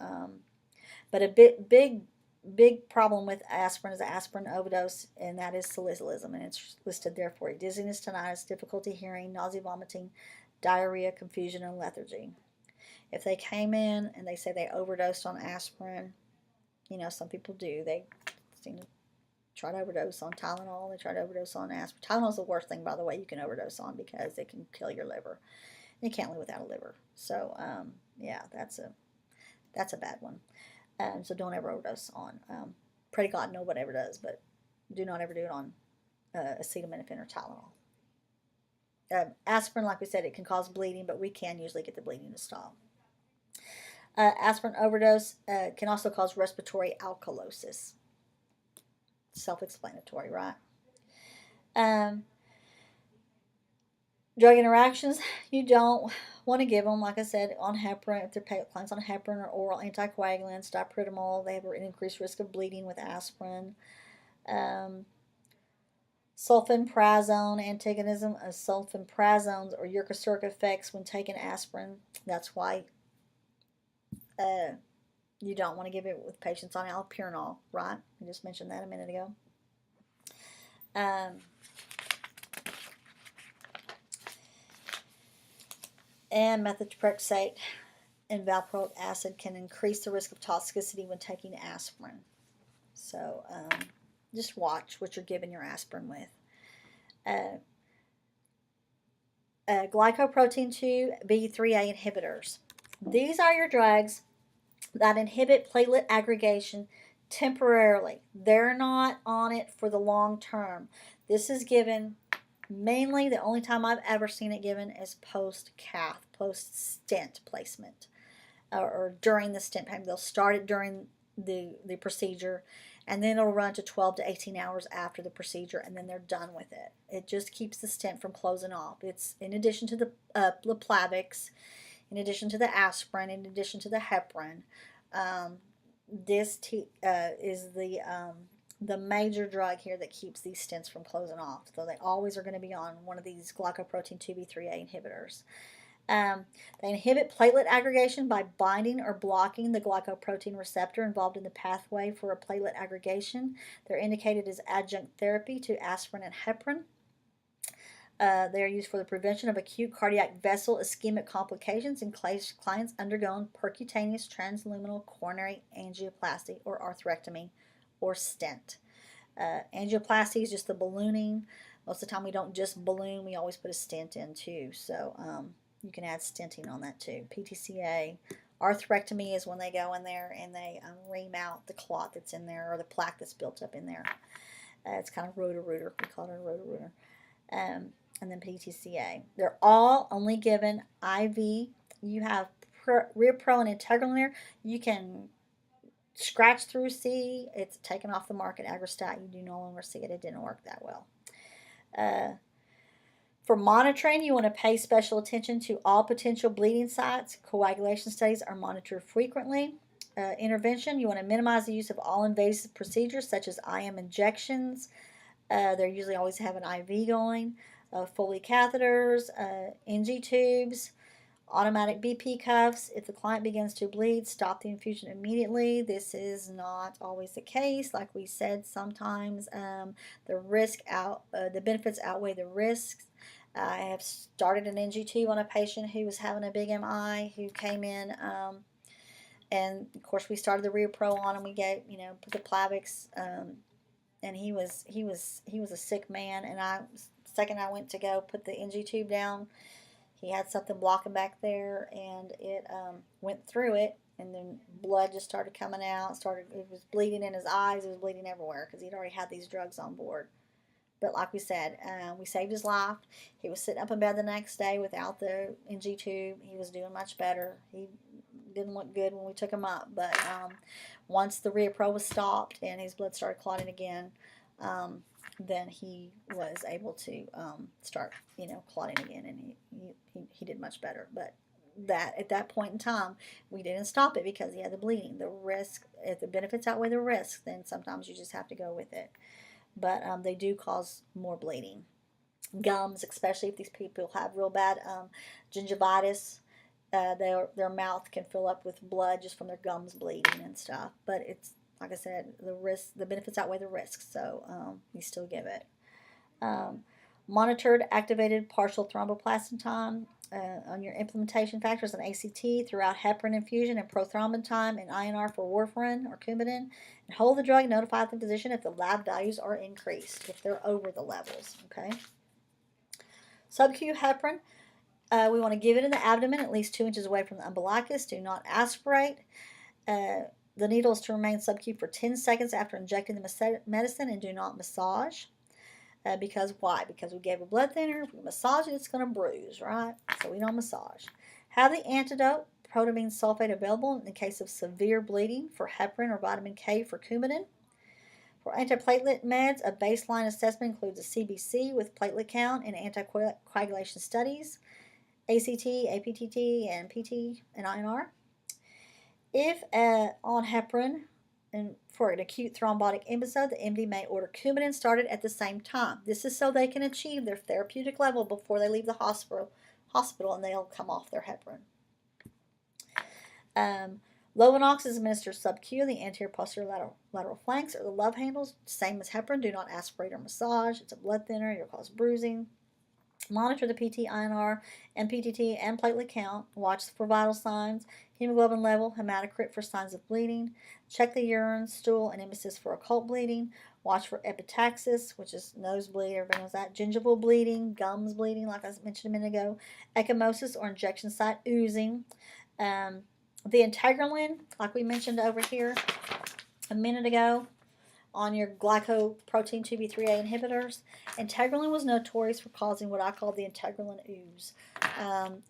but a big problem with aspirin is aspirin overdose, and that is salicylism, and it's listed there for you. Dizziness, tinnitus, difficulty hearing, nausea, vomiting, diarrhea, confusion, and lethargy. If they came in and they say they overdosed on aspirin, some people do. They seem to try to overdose on Tylenol. They try to overdose on aspirin. Tylenol is the worst thing, by the way, you can overdose on because it can kill your liver. You can't live without a liver. So, yeah, that's a bad one. So don't ever overdose on. Pray to God no one ever does, but do not ever do it on acetaminophen or Tylenol. Aspirin, like we said, it can cause bleeding, but we can usually get the bleeding to stop. Aspirin overdose can also cause respiratory alkalosis. Self-explanatory, right? Drug interactions, you don't want to give them, like I said, on heparin, if their clients on heparin or oral anticoagulants, dipridamole, they have an increased risk of bleeding with aspirin. Sulfenprazone, antagonism of sulfenprazones or uricosuric effects when taking aspirin. That's why you don't want to give it with patients on allopurinol, right? I just mentioned that a minute ago. And methotrexate and valproic acid can increase the risk of toxicity when taking aspirin. So just watch what you're giving your aspirin with. Glycoprotein 2 B3A inhibitors. These are your drugs that inhibit platelet aggregation temporarily. They're not on it for the long term. This is given mainly, the only time I've ever seen it given is post-cath, post-stent placement, or during the stent payment. They'll start it during the procedure, and then it'll run to 12 to 18 hours after the procedure, and then they're done with it. It just keeps the stent from closing off. It's in addition to the Plavix, in addition to the aspirin, in addition to the heparin. this is the major drug here that keeps these stents from closing off. So they always are going to be on one of these glycoprotein 2B3A inhibitors. They inhibit platelet aggregation by binding or blocking the glycoprotein receptor involved in the pathway for a platelet aggregation. They're indicated as adjunct therapy to aspirin and heparin. They are used for the prevention of acute cardiac vessel ischemic complications in clients undergoing percutaneous transluminal coronary angioplasty or arthrectomy or stent. Angioplasty is just the ballooning. Most of the time we don't just balloon, we always put a stent in too. So you can add stenting on that too. PTCA. Arthrectomy is when they go in there and they ream out the clot that's in there or the plaque that's built up in there. It's kind of roto-rooter. We call it a roto-rooter. And then PTCA. They're all only given IV. You have Repro and Integral in there. You can scratch through C. It's taken off the market. Aggrostat, you do no longer see it. It didn't work that well. For monitoring, you want to pay special attention to all potential bleeding sites. Coagulation studies are monitored frequently. Intervention, you want to minimize the use of all invasive procedures such as IM injections. They usually always have an IV going. Foley catheters, NG tubes, automatic BP cuffs. If the client begins to bleed, stop the infusion immediately. This is not always the case. Like we said, sometimes the benefits outweigh the risks. I have started an NG tube on a patient who was having a big MI who came in, and of course we started the Repro on him. We gave, put the Plavix, and he was a sick man. And second I went to go put the NG tube down, he had something blocking back there, and it went through it, and then blood just started coming out. It was bleeding in his eyes. It was bleeding everywhere because he'd already had these drugs on board. But like we said, we saved his life. He was sitting up in bed the next day without the NG tube. He was doing much better. He didn't look good when we took him up, but once the Repro was stopped and his blood started clotting again, then he was able to start, clotting again, and he did much better. But at that point in time, we didn't stop it because he had the bleeding. The risk, if the benefits outweigh the risk, then sometimes you just have to go with it. But they do cause more bleeding. Gums, especially if these people have real bad gingivitis, their mouth can fill up with blood just from their gums bleeding and stuff. But it's, like I said, the benefits outweigh the risks, so we still give it. Monitored activated partial thromboplastin time on your implementation factors and ACT throughout heparin infusion and prothrombin time and INR for warfarin or Coumadin. And hold the drug and notify the physician if the lab values are increased, if they're over the levels. Okay. Sub-Q heparin, we want to give it in the abdomen at least 2 inches away from the umbilicus. Do not aspirate. The needle is to remain sub-Q for 10 seconds after injecting the medicine, and do not massage. Because why? Because we gave a blood thinner. If we massage it, it's going to bruise, right? So we don't massage. Have the antidote, protamine sulfate, available in the case of severe bleeding for heparin or vitamin K for Coumadin. For antiplatelet meds, a baseline assessment includes a CBC with platelet count and anticoagulation studies, ACT, APTT, and PT and INR. If on heparin and for an acute thrombotic episode, the MD may order Coumadin started at the same time. This is so they can achieve their therapeutic level before they leave the hospital and they'll come off their heparin. Lovenox is administered sub-Q, the anterior posterior lateral flanks or the love handles, same as heparin. Do not aspirate or massage. It's a blood thinner. It'll cause bruising. Monitor the PT, INR, and PTT and platelet count. Watch for vital signs, hemoglobin level, hematocrit for signs of bleeding. Check the urine, stool, and emesis for occult bleeding. Watch for epistaxis, which is nosebleed, everybody knows that. Gingival bleeding, gums bleeding, like I mentioned a minute ago. Ecchymosis or injection site oozing. The integralin, like we mentioned over here a minute ago, on your glycoprotein 2B3A inhibitors, integralin was notorious for causing what I call the integralin ooze.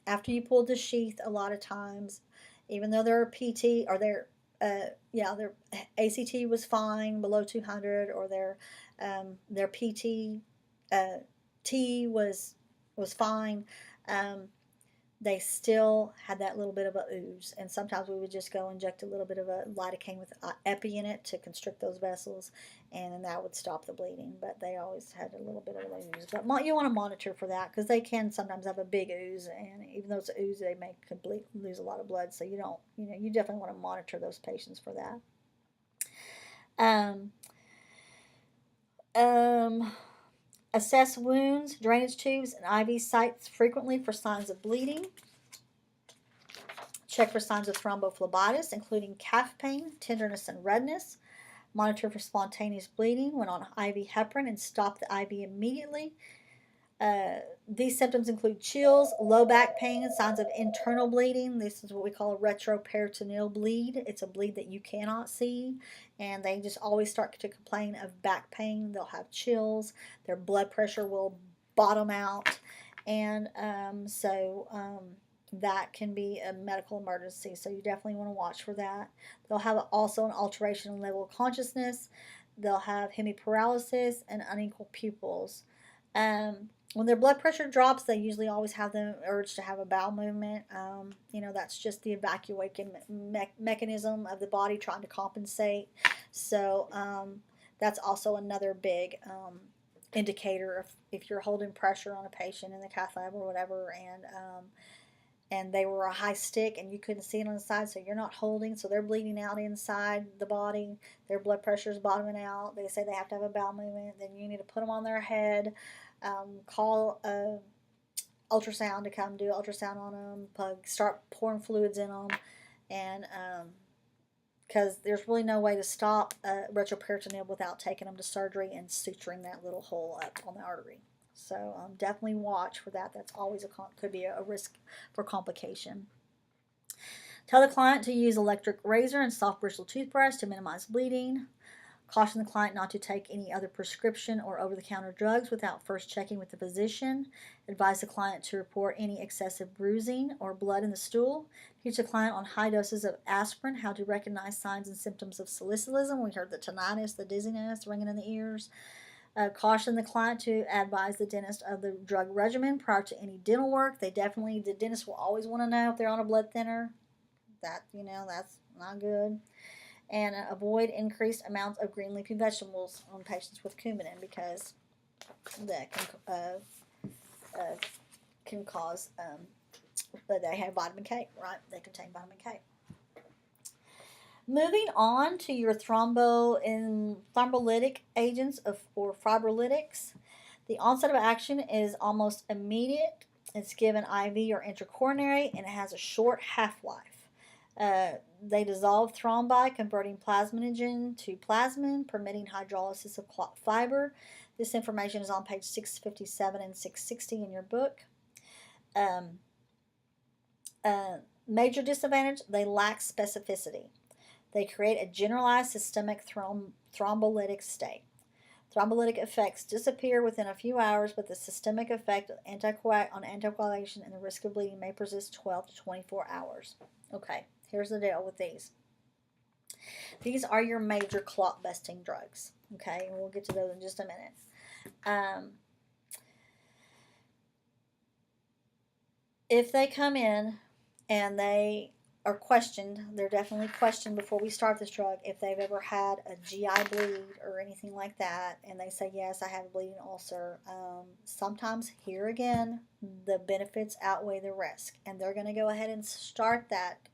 After you pulled the sheath, a lot of times, even though their PT or their ACT was fine below 200, or their PT T was fine, they still had that little bit of a ooze. And sometimes we would just go inject a little bit of a lidocaine with epi in it to constrict those vessels, and then that would stop the bleeding. But they always had a little bit of an ooze. But you want to monitor for that, because they can sometimes have a big ooze, and even though it's an ooze, they may lose a lot of blood. So you don't, you definitely want to monitor those patients for that. Assess wounds, drainage tubes, and IV sites frequently for signs of bleeding. Check for signs of thrombophlebitis, including calf pain, tenderness, and redness. Monitor for spontaneous bleeding when on IV heparin and stop the IV immediately. These symptoms include chills, low back pain, signs of internal bleeding. This is what we call a retroperitoneal bleed. It's a bleed that you cannot see, and they just always start to complain of back pain. They'll have chills. Their blood pressure will bottom out, and that can be a medical emergency. So you definitely want to watch for that. They'll have also an alteration in level of consciousness. They'll have hemiparalysis and unequal pupils. When their blood pressure drops, they usually always have the urge to have a bowel movement. That's just the evacuation mechanism of the body trying to compensate. So that's also another big indicator if you're holding pressure on a patient in the cath lab or whatever, and they were a high stick and you couldn't see it on the side, so you're not holding, so they're bleeding out inside the body, their blood pressure is bottoming out, they say they have to have a bowel movement, then you need to put them on their head, call ultrasound to come do ultrasound on them, start pouring fluids in them, and because there's really no way to stop retroperitoneal without taking them to surgery and suturing that little hole up on the artery. So definitely watch for that. That's always could be a risk for complication. Tell the client to use electric razor and soft bristle toothbrush to minimize bleeding. Caution the client not to take any other prescription or over-the-counter drugs without first checking with the physician. Advise the client to report any excessive bruising or blood in the stool. Teach the client on high doses of aspirin how to recognize signs and symptoms of salicylism. We heard the tinnitus, the dizziness, ringing in the ears. Caution the client to advise the dentist of the drug regimen prior to any dental work. The dentist will always want to know if they're on a blood thinner. That's not good. And avoid increased amounts of green leafy vegetables on patients with Coumadin, because that can cause, they have vitamin K, right? They contain vitamin K. Moving on to your thrombolytic agents or fibrolytics. The onset of action is almost immediate. It's given IV or intracoronary, and it has a short half-life. They dissolve thrombi, converting plasminogen to plasmin, permitting hydrolysis of clot fiber. This information is on page 657 and 660 in your book. Major disadvantage, they lack specificity. They create a generalized systemic thrombolytic state. Thrombolytic effects disappear within a few hours, but the systemic effect on anticoagulation and the risk of bleeding may persist 12 to 24 hours. Okay, here's the deal with these. These are your major clot-busting drugs. Okay, and we'll get to those in just a minute. If they come in and they are questioned, they're definitely questioned before we start this drug if they've ever had a GI bleed or anything like that, and they say, yes, I have a bleeding ulcer. Sometimes, here again, the benefits outweigh the risk, and they're going to go ahead and start that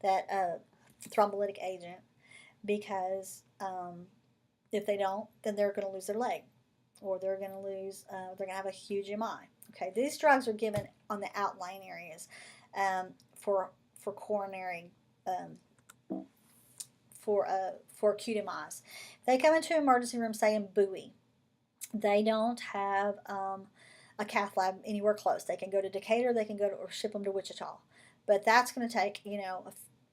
thrombolytic agent, because if they don't, then they're going to lose their leg, or they're going to have a huge MI. Okay, these drugs are given on the outlying areas for coronary, for acute MIs. They come into emergency room, say in Bowie. They don't have a cath lab anywhere close. They can go to Decatur, they can go to, or ship them to Wichita. But that's going to take,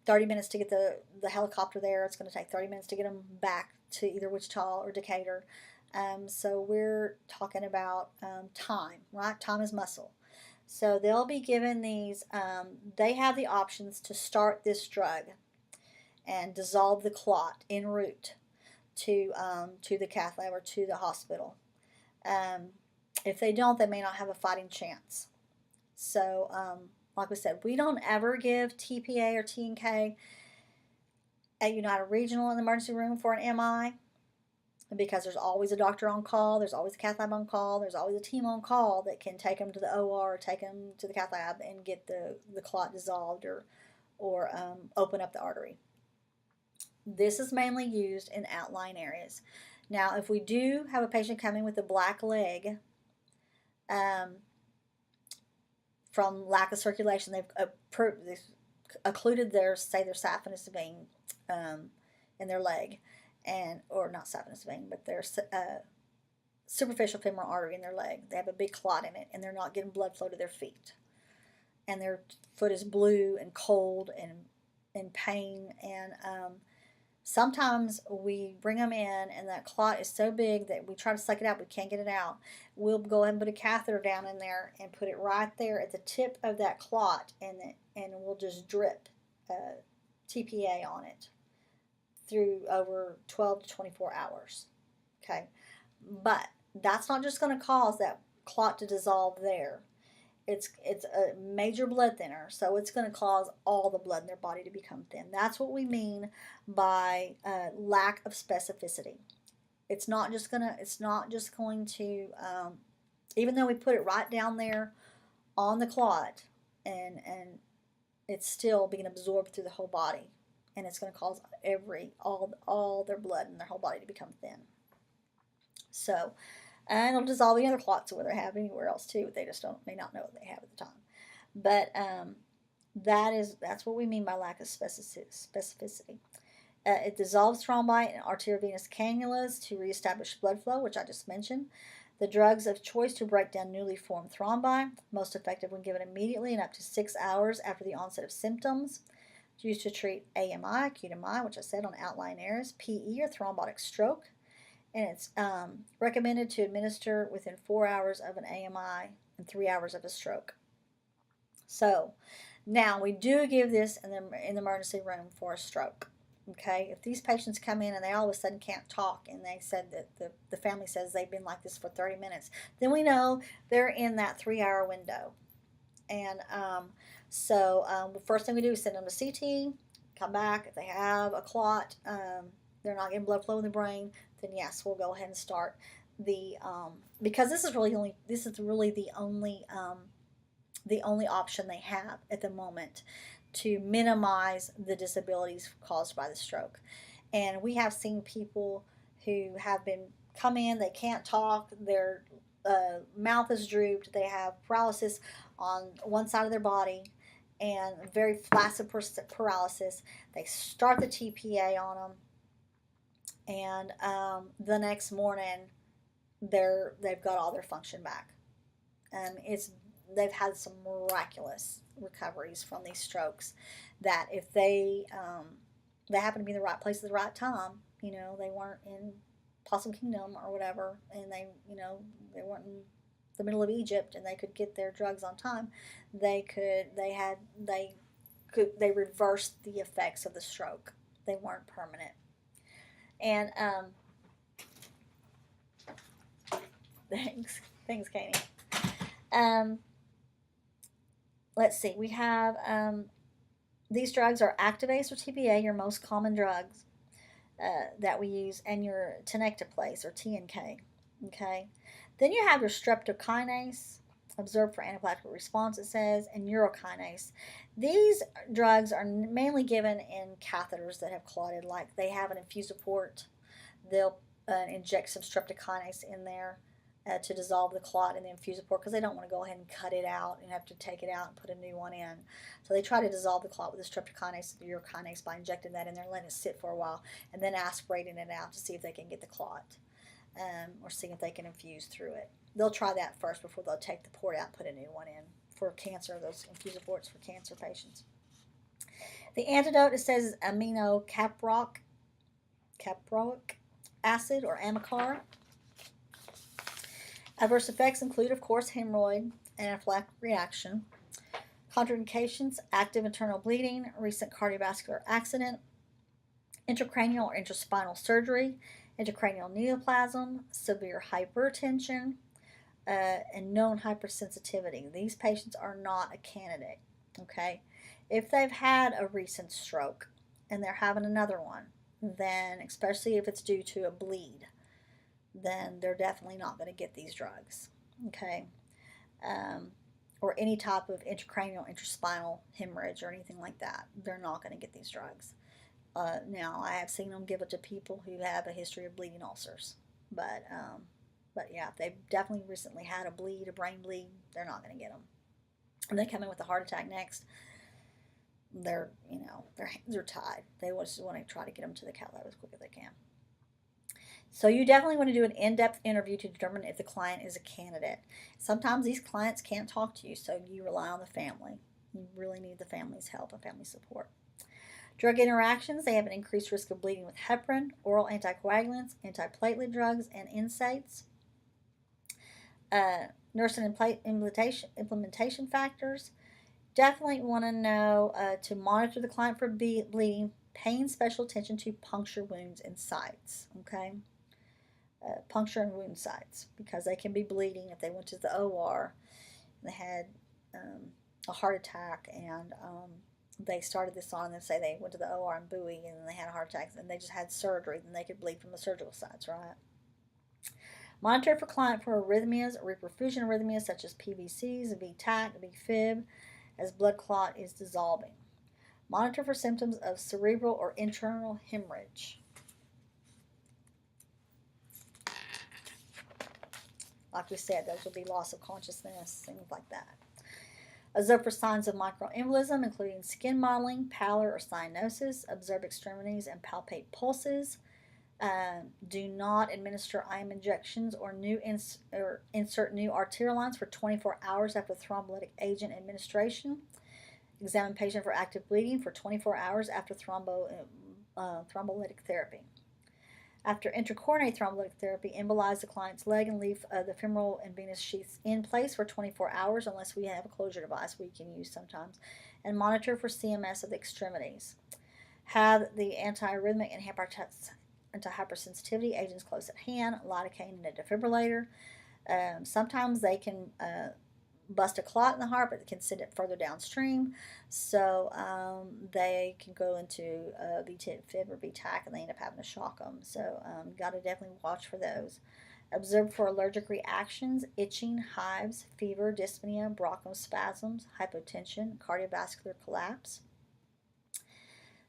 30 minutes to get the helicopter there. It's going to take 30 minutes to get them back to either Wichita or Decatur. So we're talking about time, right? Time is muscle. So they'll be given these, they have the options to start this drug and dissolve the clot en route to the cath lab or to the hospital. If they don't, they may not have a fighting chance. So Like we said, we don't ever give TPA or TNK at United Regional in the emergency room for an MI, because there's always a doctor on call, there's always a cath lab on call, there's always a team on call that can take them to the OR, or take them to the cath lab and get the clot dissolved, or open up the artery. This is mainly used in outlying areas. Now, if we do have a patient coming with a black leg from lack of circulation, they've occluded their saphenous vein in their leg, or not saphenous vein, but their superficial femoral artery in their leg. They have a big clot in it, and they're not getting blood flow to their feet, and their foot is blue and cold and in pain, and sometimes we bring them in and that clot is so big that we try to suck it out, but we can't get it out. We'll go ahead and put a catheter down in there and put it right there at the tip of that clot, and we'll just drip TPA on it through over 12 to 24 hours. Okay, but that's not just going to cause that clot to dissolve there. It's a major blood thinner, so it's going to cause all the blood in their body to become thin. That's what we mean by lack of specificity. It's not just going to even though we put it right down there on the clot, and it's still being absorbed through the whole body, and it's going to cause all their blood in their whole body to become thin. So, and it'll dissolve any other clots that they have anywhere else too. They just may not know what they have at the time. But that's what we mean by lack of specificity. It dissolves thrombi and arteriovenous cannulas to reestablish blood flow, which I just mentioned. The drugs of choice to break down newly formed thrombi, most effective when given immediately and up to 6 hours after the onset of symptoms. It's used to treat AMI, acute MI, which I said on outlying areas, PE or thrombotic stroke. And it's recommended to administer within 4 hours of an AMI and 3 hours of a stroke. So now we do give this in the emergency room for a stroke. Okay, if these patients come in and they all of a sudden can't talk, and they said that the family says they've been like this for 30 minutes, then we know they're in that 3-hour window. And so first thing we do is send them to CT, come back. If they have a clot, they're not getting blood flow in the brain, then yes, we'll go ahead and start the because this is really the only option they have at the moment to minimize the disabilities caused by the stroke. And we have seen people who have come in, they can't talk, their mouth is drooped, they have paralysis on one side of their body, and very flaccid paralysis. They start the TPA on them, and the next morning they've got all their function back, and they've had some miraculous recoveries from these strokes. That if they happen to be in the right place at the right time, they weren't in Possum Kingdom or whatever, and they weren't in the middle of Egypt, and they could get their drugs on time, they reversed the effects of the stroke. They weren't permanent. And thanks, Katie. Let's see. We have these drugs are Activase or TPA, your most common drugs that we use, and your tenecteplase or TNK. Okay. Then you have your streptokinase, observed for anaphylactic response, it says, and urokinase. These drugs are mainly given in catheters that have clotted, like they have an infusoport. They'll inject some streptokinase in there to dissolve the clot in the infusoport, because they don't want to go ahead and cut it out and have to take it out and put a new one in. So they try to dissolve the clot with the streptokinase or urokinase by injecting that in there, letting it sit for a while, and then aspirating it out to see if they can get the clot. Or seeing if they can infuse through it. They'll try that first before they'll take the port out and put a new one in for cancer, those infusoports for cancer patients. The antidote, it says aminocaproic acid or Amicar. Adverse effects include, of course, hemorrhoid and anaphylactic reaction. Contraindications: active internal bleeding, recent cardiovascular accident, intracranial or intraspinal surgery, intracranial neoplasm, severe hypertension, and known hypersensitivity. These patients are not a candidate Okay, if they've had a recent stroke and they're having another one, then especially if it's due to a bleed, then they're definitely not going to get these drugs. Okay, um, or any type of intracranial, intraspinal hemorrhage or anything like that, they're not going to get these drugs. Now, I have seen them give it to people who have a history of bleeding ulcers, but yeah, if they've definitely recently had a bleed, a brain bleed, they're not going to get them. And they come in with a heart attack next, their hands are tied. They just want to try to get them to the cath lab as quick as they can. So you definitely want to do an in-depth interview to determine if the client is a candidate. Sometimes these clients can't talk to you, so you rely on the family. You really need the family's help and family support. Drug interactions, they have an increased risk of bleeding with heparin, oral anticoagulants, antiplatelet drugs, and NSAIDs. Nurse and implementation factors. Definitely want to know to monitor the client for bleeding, paying special attention to puncture wounds and sites. Okay, puncture and wound sites, because they can be bleeding if they went to the OR and they had a heart attack and they started this on and say they went to the OR in Bowie and then they had a heart attack and they just had surgery, then they could bleed from the surgical sites, right? Monitor for client for arrhythmias or reperfusion arrhythmias such as PVCs, VTAC, VFib, as blood clot is dissolving. Monitor for symptoms of cerebral or internal hemorrhage. Like we said, those will be loss of consciousness, things like that. Observe for signs of microembolism, including skin mottling, pallor, or cyanosis. Observe extremities and palpate pulses. Do not administer IM injections or insert new arterial lines for 24 hours after thrombolytic agent administration. Examine patient for active bleeding for 24 hours after thrombolytic therapy. After intracoronary thrombolytic therapy, embolize the client's leg and leave the femoral and venous sheaths in place for 24 hours unless we have a closure device we can use sometimes, and monitor for CMS of the extremities. Have the antiarrhythmic and anti-hypersensitivity agents close at hand, lidocaine and a defibrillator. Sometimes they can bust a clot in the heart, but they can send it further downstream. So they can go into VFib or VTAC and they end up having to shock them. So got to definitely watch for those. Observe for allergic reactions, itching, hives, fever, dyspnea, bronchospasms, hypotension, cardiovascular collapse.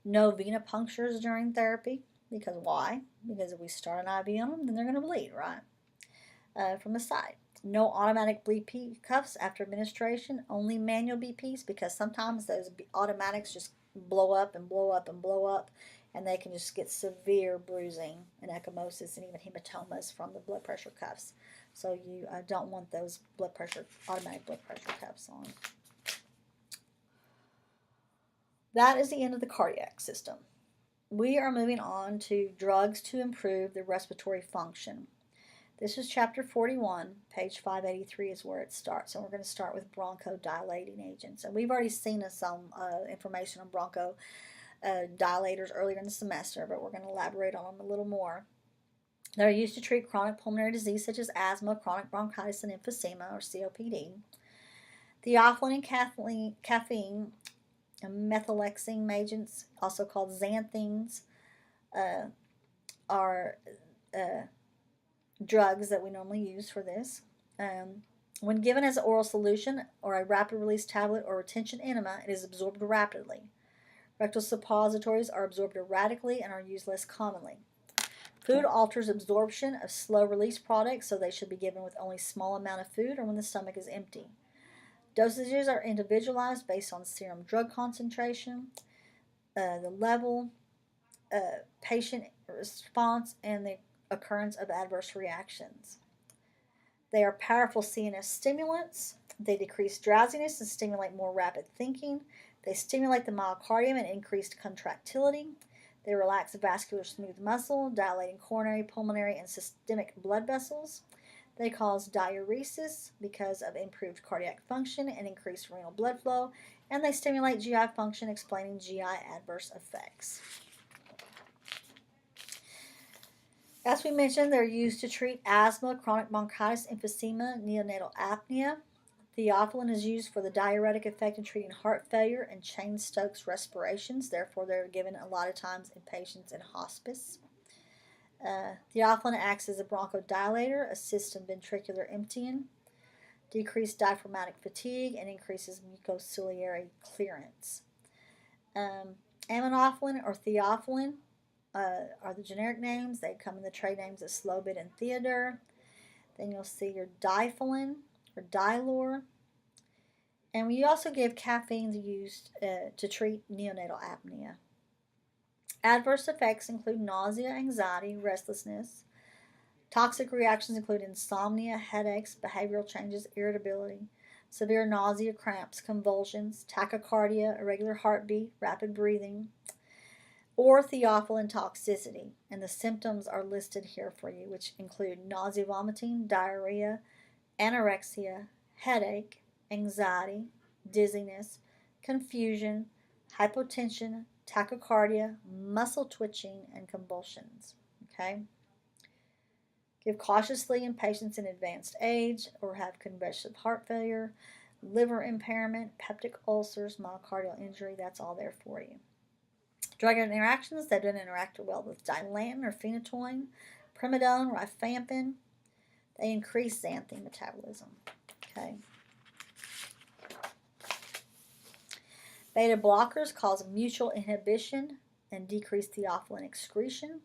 No venipunctures during therapy. Because why? Because if we start an IV on them, then they're going to bleed, right? From the side. No automatic BP cuffs after administration, only manual BPs, because sometimes those automatics just blow up and blow up and blow up, and they can just get severe bruising and ecchymosis and even hematomas from the blood pressure cuffs. So you don't want those automatic blood pressure cuffs on. That is the end of the cardiac system. We are moving on to drugs to improve the respiratory function. This is chapter 41, page 583 is where it starts. And we're going to start with bronchodilating agents. And we've already seen some information on bronchodilators earlier in the semester, but we're going to elaborate on them a little more. They're used to treat chronic pulmonary disease such as asthma, chronic bronchitis, and emphysema, or COPD. Theophylline and caffeine, methylaxing agents, also called xanthines, are drugs that we normally use for this. When given as an oral solution or a rapid release tablet or retention enema, it is absorbed rapidly. Rectal suppositories are absorbed erratically and are used less commonly. Food alters absorption of slow release products, so they should be given with only a small amount of food or when the stomach is empty. Dosages are individualized based on serum drug concentration, the level, patient response, and the occurrence of adverse reactions. They are powerful CNS stimulants. They decrease drowsiness and stimulate more rapid thinking. They stimulate the myocardium and increase contractility. They relax vascular smooth muscle, dilating coronary, pulmonary, and systemic blood vessels. They cause diuresis because of improved cardiac function and increased renal blood flow. And they stimulate GI function, explaining GI adverse effects. As we mentioned, they're used to treat asthma, chronic bronchitis, emphysema, neonatal apnea. Theophylline is used for the diuretic effect in treating heart failure and Cheyne-Stokes respirations. Therefore, they're given a lot of times in patients in hospice. Theophylline acts as a bronchodilator, assists in ventricular emptying, decreases diaphragmatic fatigue, and increases mucociliary clearance. Aminophylline or theophylline are the generic names. They come in the trade names of Slobid and Theodore. Then you'll see your diphyllin or Dilor. And we also give caffeine used to treat neonatal apnea. Adverse effects include nausea, anxiety, restlessness. Toxic reactions include insomnia, headaches, behavioral changes, irritability, severe nausea, cramps, convulsions, tachycardia, irregular heartbeat, rapid breathing, or theophylline toxicity. And the symptoms are listed here for you, which include nausea, vomiting, diarrhea, anorexia, headache, anxiety, dizziness, confusion, hypotension, tachycardia, muscle twitching, and convulsions. Okay? Give cautiously in patients in advanced age or have congestive heart failure, liver impairment, peptic ulcers, myocardial injury. That's all there for you. Drug interactions that don't interact well with dilantin or phenytoin, primidone, rifampin. They increase xanthine metabolism. Okay. Beta blockers cause mutual inhibition and decrease theophylline excretion.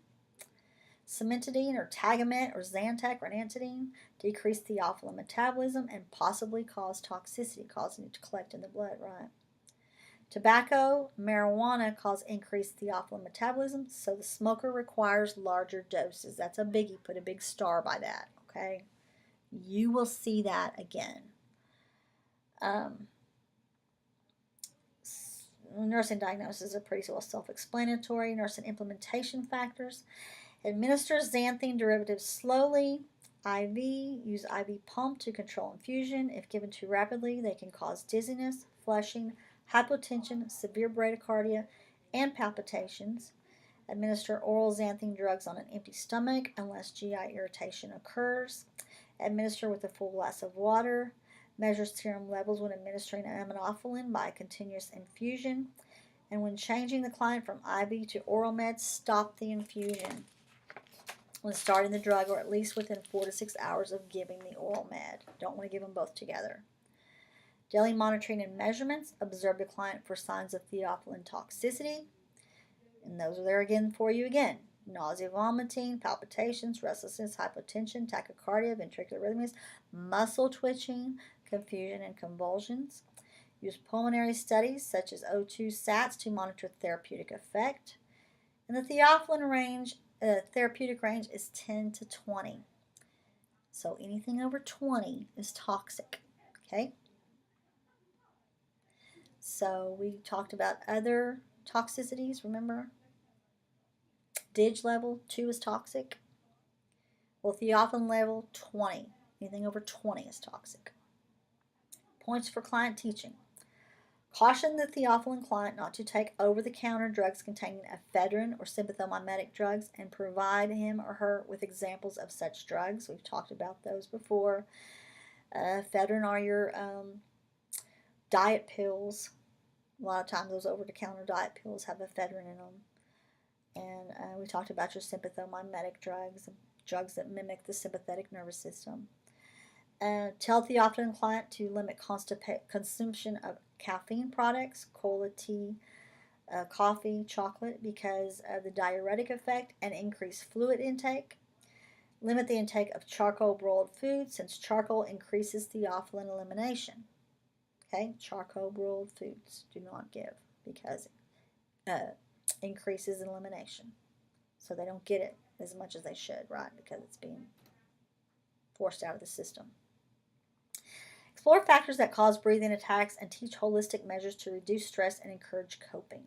Cimetidine or Tagamet or Zantac or Ranitidine decrease theophylline metabolism and possibly cause toxicity, causing it to collect in the blood, right? Tobacco, marijuana cause increased theophylline metabolism, so the smoker requires larger doses. That's a biggie. Put a big star by that, okay? You will see that again. Nursing diagnoses are pretty well self-explanatory. Nursing implementation factors. Administer xanthine derivatives slowly. IV. Use IV pump to control infusion. If given too rapidly, they can cause dizziness, flushing, hypotension, severe bradycardia, and palpitations. Administer oral xanthine drugs on an empty stomach unless GI irritation occurs. Administer with a full glass of water. Measure serum levels when administering aminophylline by continuous infusion. And when changing the client from IV to oral meds, stop the infusion when starting the drug or at least within 4 to 6 hours of giving the oral med. Don't want to give them both together. Daily monitoring and measurements. Observe the client for signs of theophylline toxicity. And those are there again for you again. Nausea, vomiting, palpitations, restlessness, hypotension, tachycardia, ventricular arrhythmias, muscle twitching, confusion, and convulsions. Use pulmonary studies such as O2 SATs to monitor therapeutic effect. And the theophylline range, therapeutic range is 10 to 20. So anything over 20 is toxic. Okay? So we talked about other toxicities, remember? DIG level 2 is toxic. Well, theophylline level 20. Anything over 20 is toxic. Points for client teaching. Caution the theophylline client not to take over-the-counter drugs containing ephedrine or sympathomimetic drugs and provide him or her with examples of such drugs. We've talked about those before. Ephedrine are your diet pills. A lot of times those over-the-counter diet pills have ephedrine in them. And we talked about your sympathomimetic drugs, drugs that mimic the sympathetic nervous system. Tell theophylline client to limit consumption of caffeine products, cola, tea, coffee, chocolate, because of the diuretic effect and increased fluid intake. Limit the intake of charcoal broiled food since charcoal increases theophylline elimination. Okay, charcoal broiled foods do not give because it increases elimination. So they don't get it as much as they should, right? Because it's being forced out of the system. Explore factors that cause breathing attacks and teach holistic measures to reduce stress and encourage coping.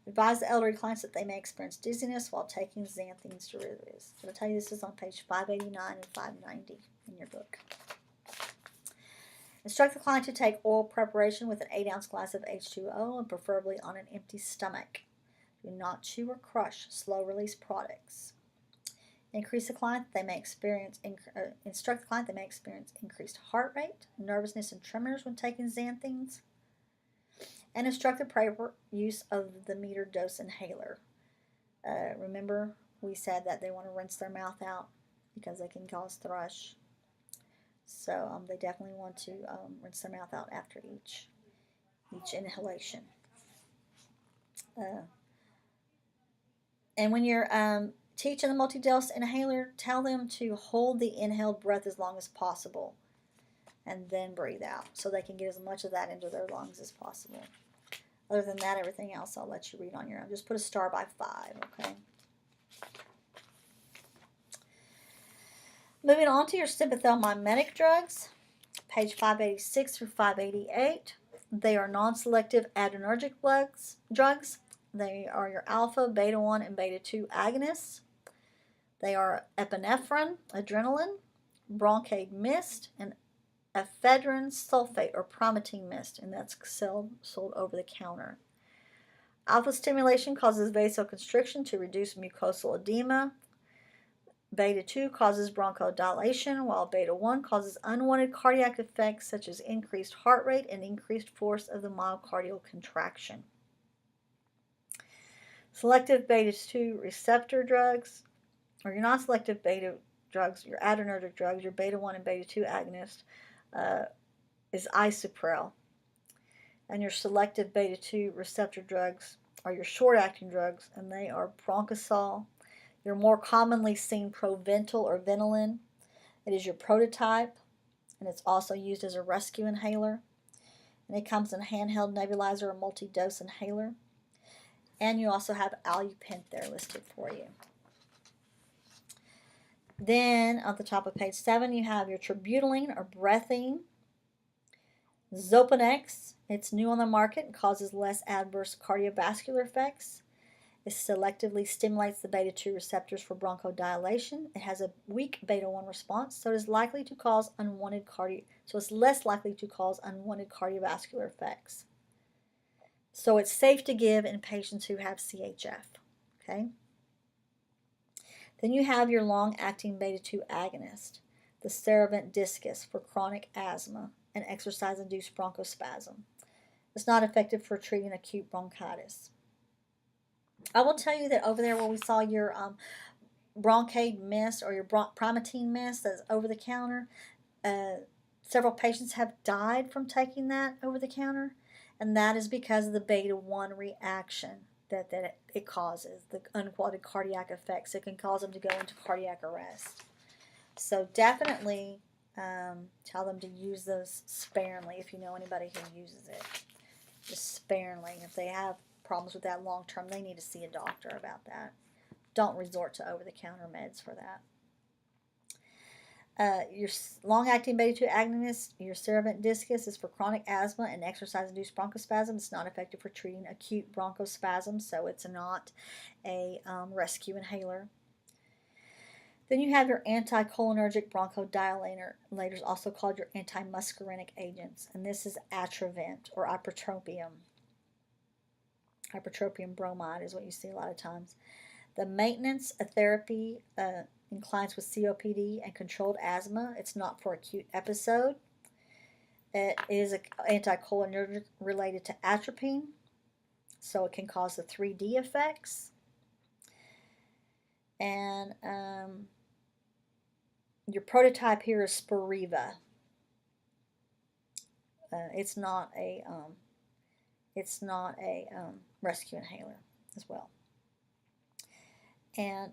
Advise the elderly clients that they may experience dizziness while taking xanthine derivatives. So I'll tell you this is on page 589 and 590 in your book. Instruct the client to take oral preparation with an 8-ounce glass of H2O and preferably on an empty stomach. Do not chew or crush slow-release products. Increase the client, they may experience, instruct the client, they may experience increased heart rate, nervousness, and tremors when taking xanthines. And instruct the proper use of the metered dose inhaler. Remember, we said that they want to rinse their mouth out because they can cause thrush. So they definitely want to rinse their mouth out after each inhalation. And when you're teaching the multi-dose inhaler, tell them to hold the inhaled breath as long as possible and then breathe out so they can get as much of that into their lungs as possible. Other than that, everything else I'll let you read on your own. Just put a star by 5, okay? Moving on to your sympathomimetic drugs, page 586 through 588. They are non-selective adrenergic drugs. They are your alpha, beta 1, and beta 2 agonists. They are epinephrine, adrenaline, bronchade mist, and ephedrine sulfate or Primatene mist, and that's sold over the counter. Alpha stimulation causes vasoconstriction to reduce mucosal edema. Beta 2 causes bronchodilation, while beta 1 causes unwanted cardiac effects such as increased heart rate and increased force of the myocardial contraction. Selective beta 2 receptor drugs, or your non-selective beta drugs, your adrenergic drugs, your beta 1 and beta 2 agonist, is isoprel. And your selective beta 2 receptor drugs are your short-acting drugs, and they are bronchosol. Your more commonly seen Proventil or Ventolin. It is your prototype, and it's also used as a rescue inhaler. And it comes in a handheld nebulizer or multi-dose inhaler. And you also have Alupent there listed for you. Then, at the top of page 7, you have your Tributaline or Breathine. Xopenex, it's new on the market and causes less adverse cardiovascular effects. It selectively stimulates the beta 2 receptors for bronchodilation. It has a weak beta 1 response, so it is likely to cause it's less likely to cause unwanted cardiovascular effects. So it's safe to give in patients who have CHF. Okay. Then you have your long-acting beta 2 agonist, the Ceravent Discus for chronic asthma and exercise-induced bronchospasm. It's not effective for treating acute bronchitis. I will tell you that over there where we saw your bronchade mist or your Primatene mist that's over the counter, several patients have died from taking that over the counter, and that is because of the beta 1 reaction that it causes, the unwanted cardiac effects. It can cause them to go into cardiac arrest. So definitely tell them to use those sparingly if you know anybody who uses it. Just sparingly. If they have problems with that long term, they need to see a doctor about that. Don't resort to over-the-counter meds for that. Your long-acting beta-2 agonist, your Ceravent Discus, is for chronic asthma and exercise-induced bronchospasm. It's not effective for treating acute bronchospasm, so it's not a rescue inhaler. Then you have your anticholinergic bronchodilators, also called your antimuscarinic agents, and this is Atrovent or ipratropium. Ipratropium bromide is what you see a lot of times. The maintenance therapy in clients with COPD and controlled asthma. It's not for acute episode. It is an anticholinergic related to atropine, so it can cause the 3D effects. And your prototype here is Spiriva. It's not a rescue inhaler as well. And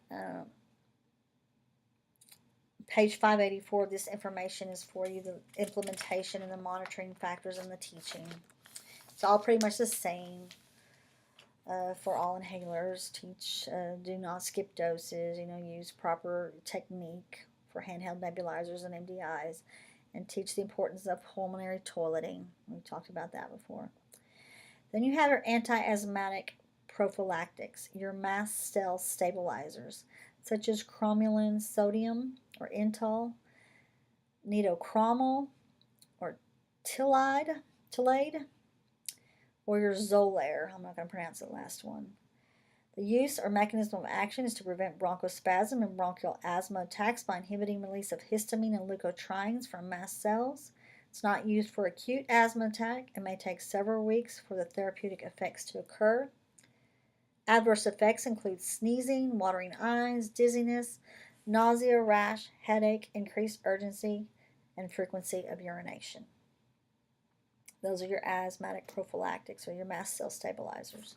page 584, this information is for you, the implementation and the monitoring factors and the teaching. It's all pretty much the same for all inhalers. Do not skip doses, use proper technique for handheld nebulizers and MDIs, and teach the importance of pulmonary toileting. We talked about that before. Then you have your anti-asthmatic prophylactics, your mast cell stabilizers, such as cromulin sodium or Intol, nitocromol or Tilade, or your Xolair. I'm not going to pronounce the last one. The use or mechanism of action is to prevent bronchospasm and bronchial asthma attacks by inhibiting release of histamine and leukotrienes from mast cells. It's not used for acute asthma attack and may take several weeks for the therapeutic effects to occur. Adverse effects include sneezing, watering eyes, dizziness, nausea, rash, headache, increased urgency, and frequency of urination. Those are your asthmatic prophylactics or your mast cell stabilizers.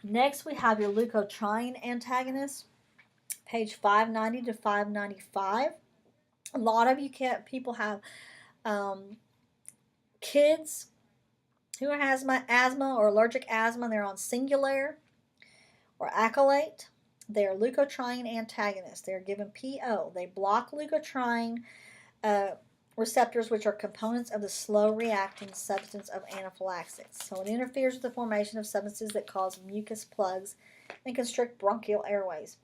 Next, we have your leukotriene antagonist, page 590 to 595. A lot of people have kids who have asthma or allergic asthma. They're on Singulair or Accolate. They are leukotriene antagonists. They are given PO. They block leukotriene receptors, which are components of the slow-reacting substance of anaphylaxis. So it interferes with the formation of substances that cause mucus plugs and constrict bronchial airways.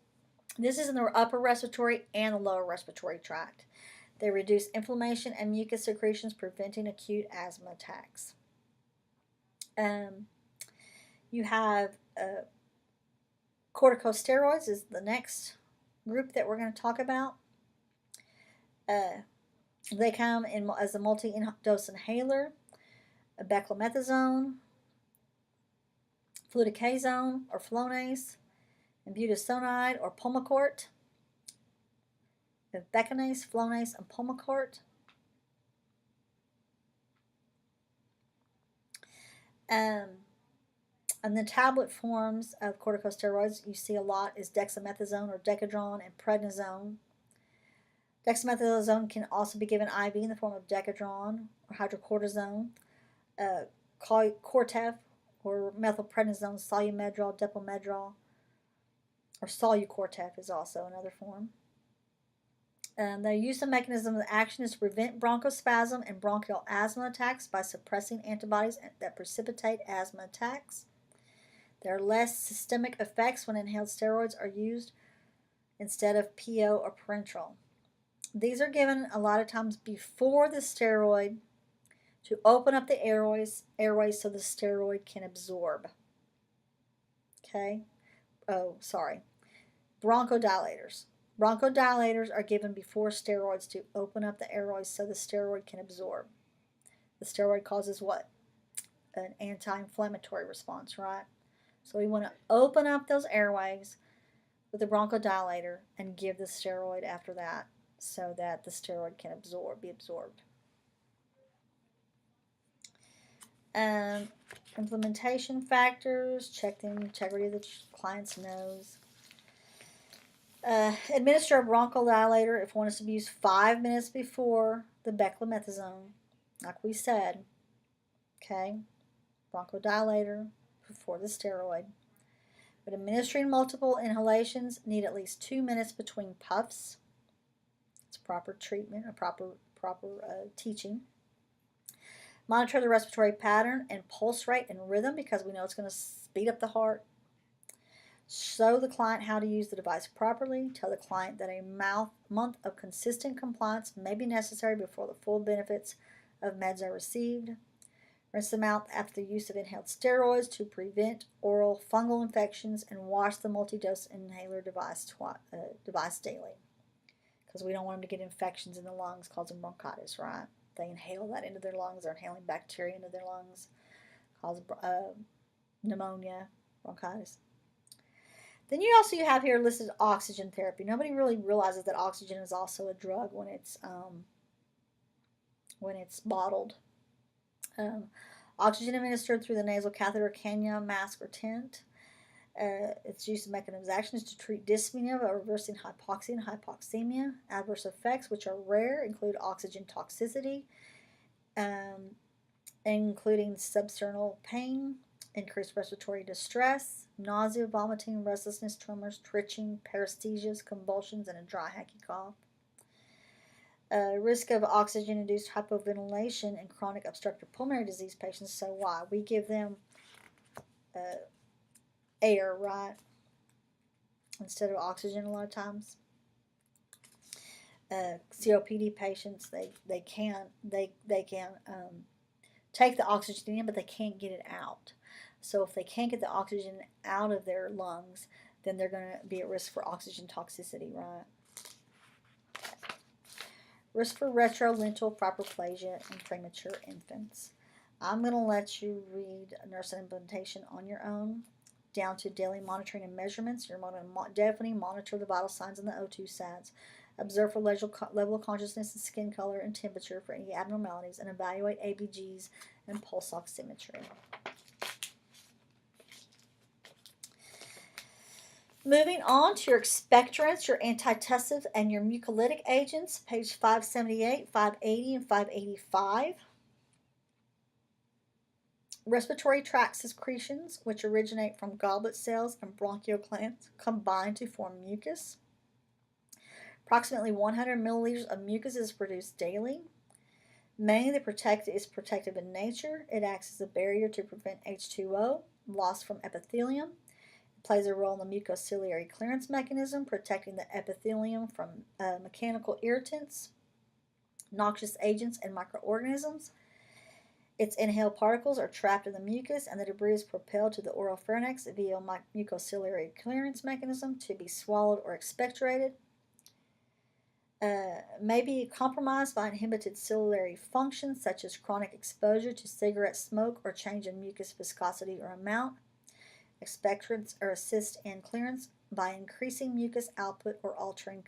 This is in the upper respiratory and the lower respiratory tract. They reduce inflammation and mucus secretions, preventing acute asthma attacks. You have corticosteroids is the next group that we're going to talk about. They come in as a multi-dose inhaler, a beclomethasone, fluticasone or Flonase, and budesonide or Pulmicort. Becanase, Flonase, and Pulmicort. And the tablet forms of corticosteroids you see a lot is dexamethasone or Decadron and prednisone. Dexamethasone can also be given IV in the form of Decadron or hydrocortisone. Cortef or methylprednisone, Solumedrol, Depomedrol, or Solucortef is also another form. The use of mechanism of action is to prevent bronchospasm and bronchial asthma attacks by suppressing antibodies that precipitate asthma attacks. There are less systemic effects when inhaled steroids are used instead of PO or parenteral. These are given a lot of times before the steroid to open up the airways so the steroid can absorb. Okay? Bronchodilators. Bronchodilators are given before steroids to open up the airways so the steroid can absorb. The steroid causes what? An anti-inflammatory response, right? So we want to open up those airways with the bronchodilator and give the steroid after that so that the steroid can be absorbed. Implementation factors, check the integrity of the client's nose. Administer a bronchodilator if one is to be used 5 minutes before the beclomethasone, like we said. Okay, bronchodilator before the steroid. But administering multiple inhalations need at least 2 minutes between puffs. It's proper treatment, a proper teaching. Monitor the respiratory pattern and pulse rate and rhythm because we know it's going to speed up the heart. Show the client how to use the device properly. Tell the client that a month of consistent compliance may be necessary before the full benefits of meds are received. Rinse the mouth after the use of inhaled steroids to prevent oral fungal infections and wash the multi-dose inhaler device daily because we don't want them to get infections in the lungs causing bronchitis, right? They inhale that into their lungs. They're inhaling bacteria into their lungs, cause pneumonia, bronchitis. Then you have here listed oxygen therapy. Nobody really realizes that oxygen is also a drug when it's bottled. Oxygen administered through the nasal catheter, cannula, mask, or tent. Its use of mechanism of action is to treat dyspnea by reversing hypoxia and hypoxemia. Adverse effects, which are rare, include oxygen toxicity, including substernal pain, increased respiratory distress, nausea, vomiting, restlessness, tremors, twitching, paresthesias, convulsions, and a dry, hacky cough. Risk of oxygen-induced hypoventilation in chronic obstructive pulmonary disease patients. So why? We give them air, right, instead of oxygen a lot of times. COPD patients, they can take the oxygen in, but they can't get it out. So if they can't get the oxygen out of their lungs, then they're going to be at risk for oxygen toxicity, right? Risk for retrolental hyperplasia in premature infants. I'm going to let you read nurse implementation on your own, down to daily monitoring and measurements. You're going to definitely monitor the vital signs and the O2 sats, observe for level of consciousness and skin color and temperature for any abnormalities, and evaluate ABGs and pulse oximetry. Moving on to your expectorants, your antitussive, and your mucolytic agents, page 578, 580, and 585. Respiratory tract secretions, which originate from goblet cells and bronchial glands, combine to form mucus. Approximately 100 milliliters of mucus is produced daily. Mainly is protective in nature. It acts as a barrier to prevent H2O, loss from epithelium. It plays a role in the mucociliary clearance mechanism, protecting the epithelium from mechanical irritants, noxious agents, and microorganisms. Its inhaled particles are trapped in the mucus, and the debris is propelled to the oropharynx via mucociliary clearance mechanism to be swallowed or expectorated. May be compromised by inhibited ciliary functions such as chronic exposure to cigarette smoke or change in mucus viscosity or amount. Expectorants assist in clearance by increasing mucus output or altering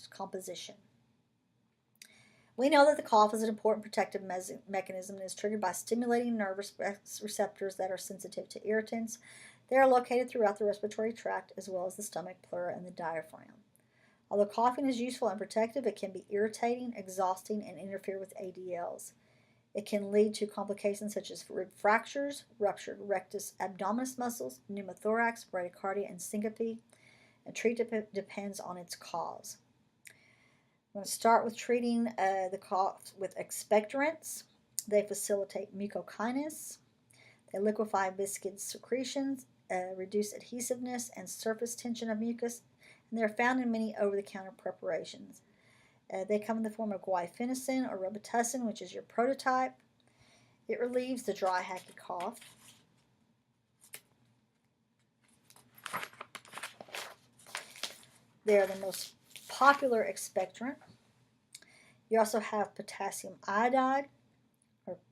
composition. We know that the cough is an important protective mechanism and is triggered by stimulating nervous receptors that are sensitive to irritants. They are located throughout the respiratory tract as well as the stomach, pleura, and the diaphragm. Although coughing is useful and protective, it can be irritating, exhausting, and interfere with ADLs. It can lead to complications such as rib fractures, ruptured rectus abdominis muscles, pneumothorax, bradycardia, and syncope, and treatment depends on its cause. I'm going to start with treating the cough with expectorants. They facilitate mucokinase. They liquefy viscid secretions, reduce adhesiveness and surface tension of mucus, and they're found in many over-the-counter preparations. They come in the form of guaifenesin or robitussin, which is your prototype. It relieves the dry, hacky cough. They are the most popular expectorant. You also have potassium iodide,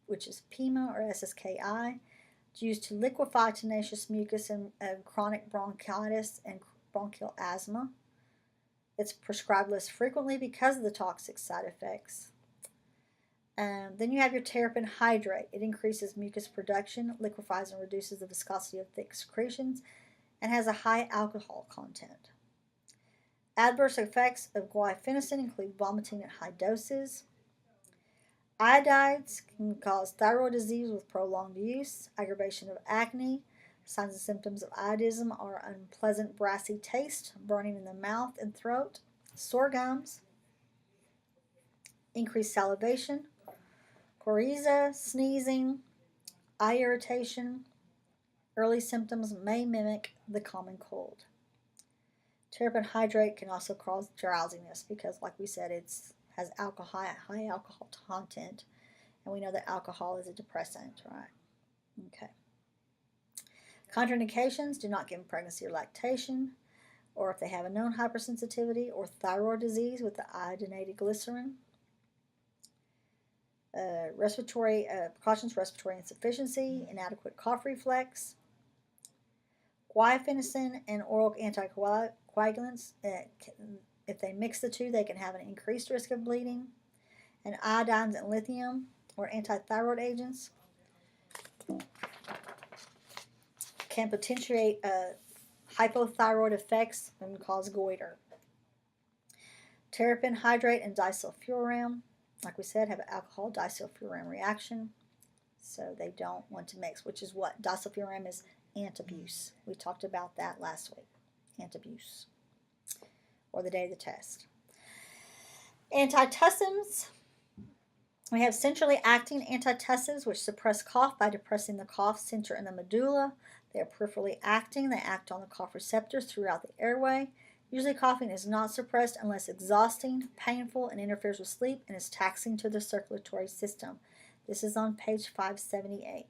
which is PEMA or SSKI. It's used to liquefy tenacious mucus in chronic bronchitis and bronchial asthma. It's prescribed less frequently because of the toxic side effects. Then you have your terrapin hydrate. It increases mucus production, liquefies and reduces the viscosity of thick secretions, and has a high alcohol content. Adverse effects of guaifenesin include vomiting at high doses. Iodides can cause thyroid disease with prolonged use, aggravation of acne. Signs and symptoms of iodism are unpleasant brassy taste, burning in the mouth and throat, sore gums, increased salivation, coryza, sneezing, eye irritation. Early symptoms may mimic the common cold. Terrapin hydrate can also cause drowsiness because, like we said, it has high alcohol content, and we know that alcohol is a depressant, right? Okay. Contraindications: do not give in pregnancy or lactation, or if they have a known hypersensitivity or thyroid disease with the iodinated glycerin. Precautions: respiratory insufficiency, inadequate cough reflex. Guaifenesin and oral anticoagulants, if they mix the two, they can have an increased risk of bleeding. And iodines and lithium, or antithyroid agents, can potentiate hypothyroid effects and cause goiter. Terrapin hydrate and disulfiram, like we said, have an alcohol disulfiram reaction, so they don't want to mix, which is what disulfiram is. Antabuse. We talked about that last week. Antabuse, or the day of the test. Antitussives. We have centrally acting antitussives, which suppress cough by depressing the cough center in the medulla. They are peripherally acting. They act on the cough receptors throughout the airway. Usually coughing is not suppressed unless exhausting, painful, and interferes with sleep and is taxing to the circulatory system. This is on page 578.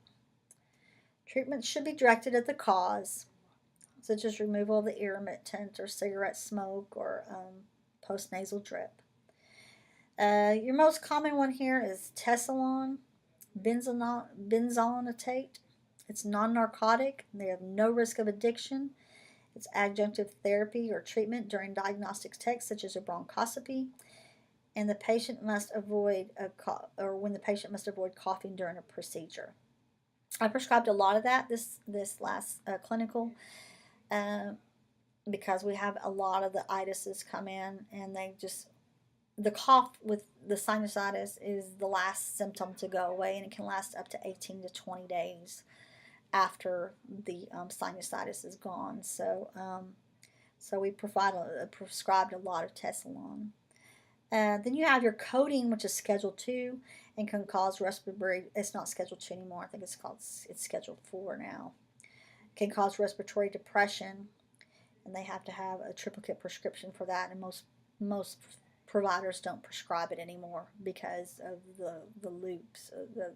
Treatment should be directed at the cause, such as removal of the irritant or cigarette smoke or postnasal drip. Your most common one here is Tessalon benzonatate. It's non-narcotic. They have no risk of addiction. It's adjunctive therapy or treatment during diagnostic tests such as a bronchoscopy, and the patient must avoid when the patient must avoid coughing during a procedure. I prescribed a lot of that this last clinical because we have a lot of the itises come in, and the cough with the sinusitis is the last symptom to go away, and it can last up to 18 to 20 days after the sinusitis is gone. So we prescribed a lot of Tessalon. Then you have your codeine, which is Schedule 2 and can cause respiratory. It's not Schedule 2 anymore. I think it's Schedule 4 now. Can cause respiratory depression, and they have to have a triplicate prescription for that. And most providers don't prescribe it anymore because of the loops that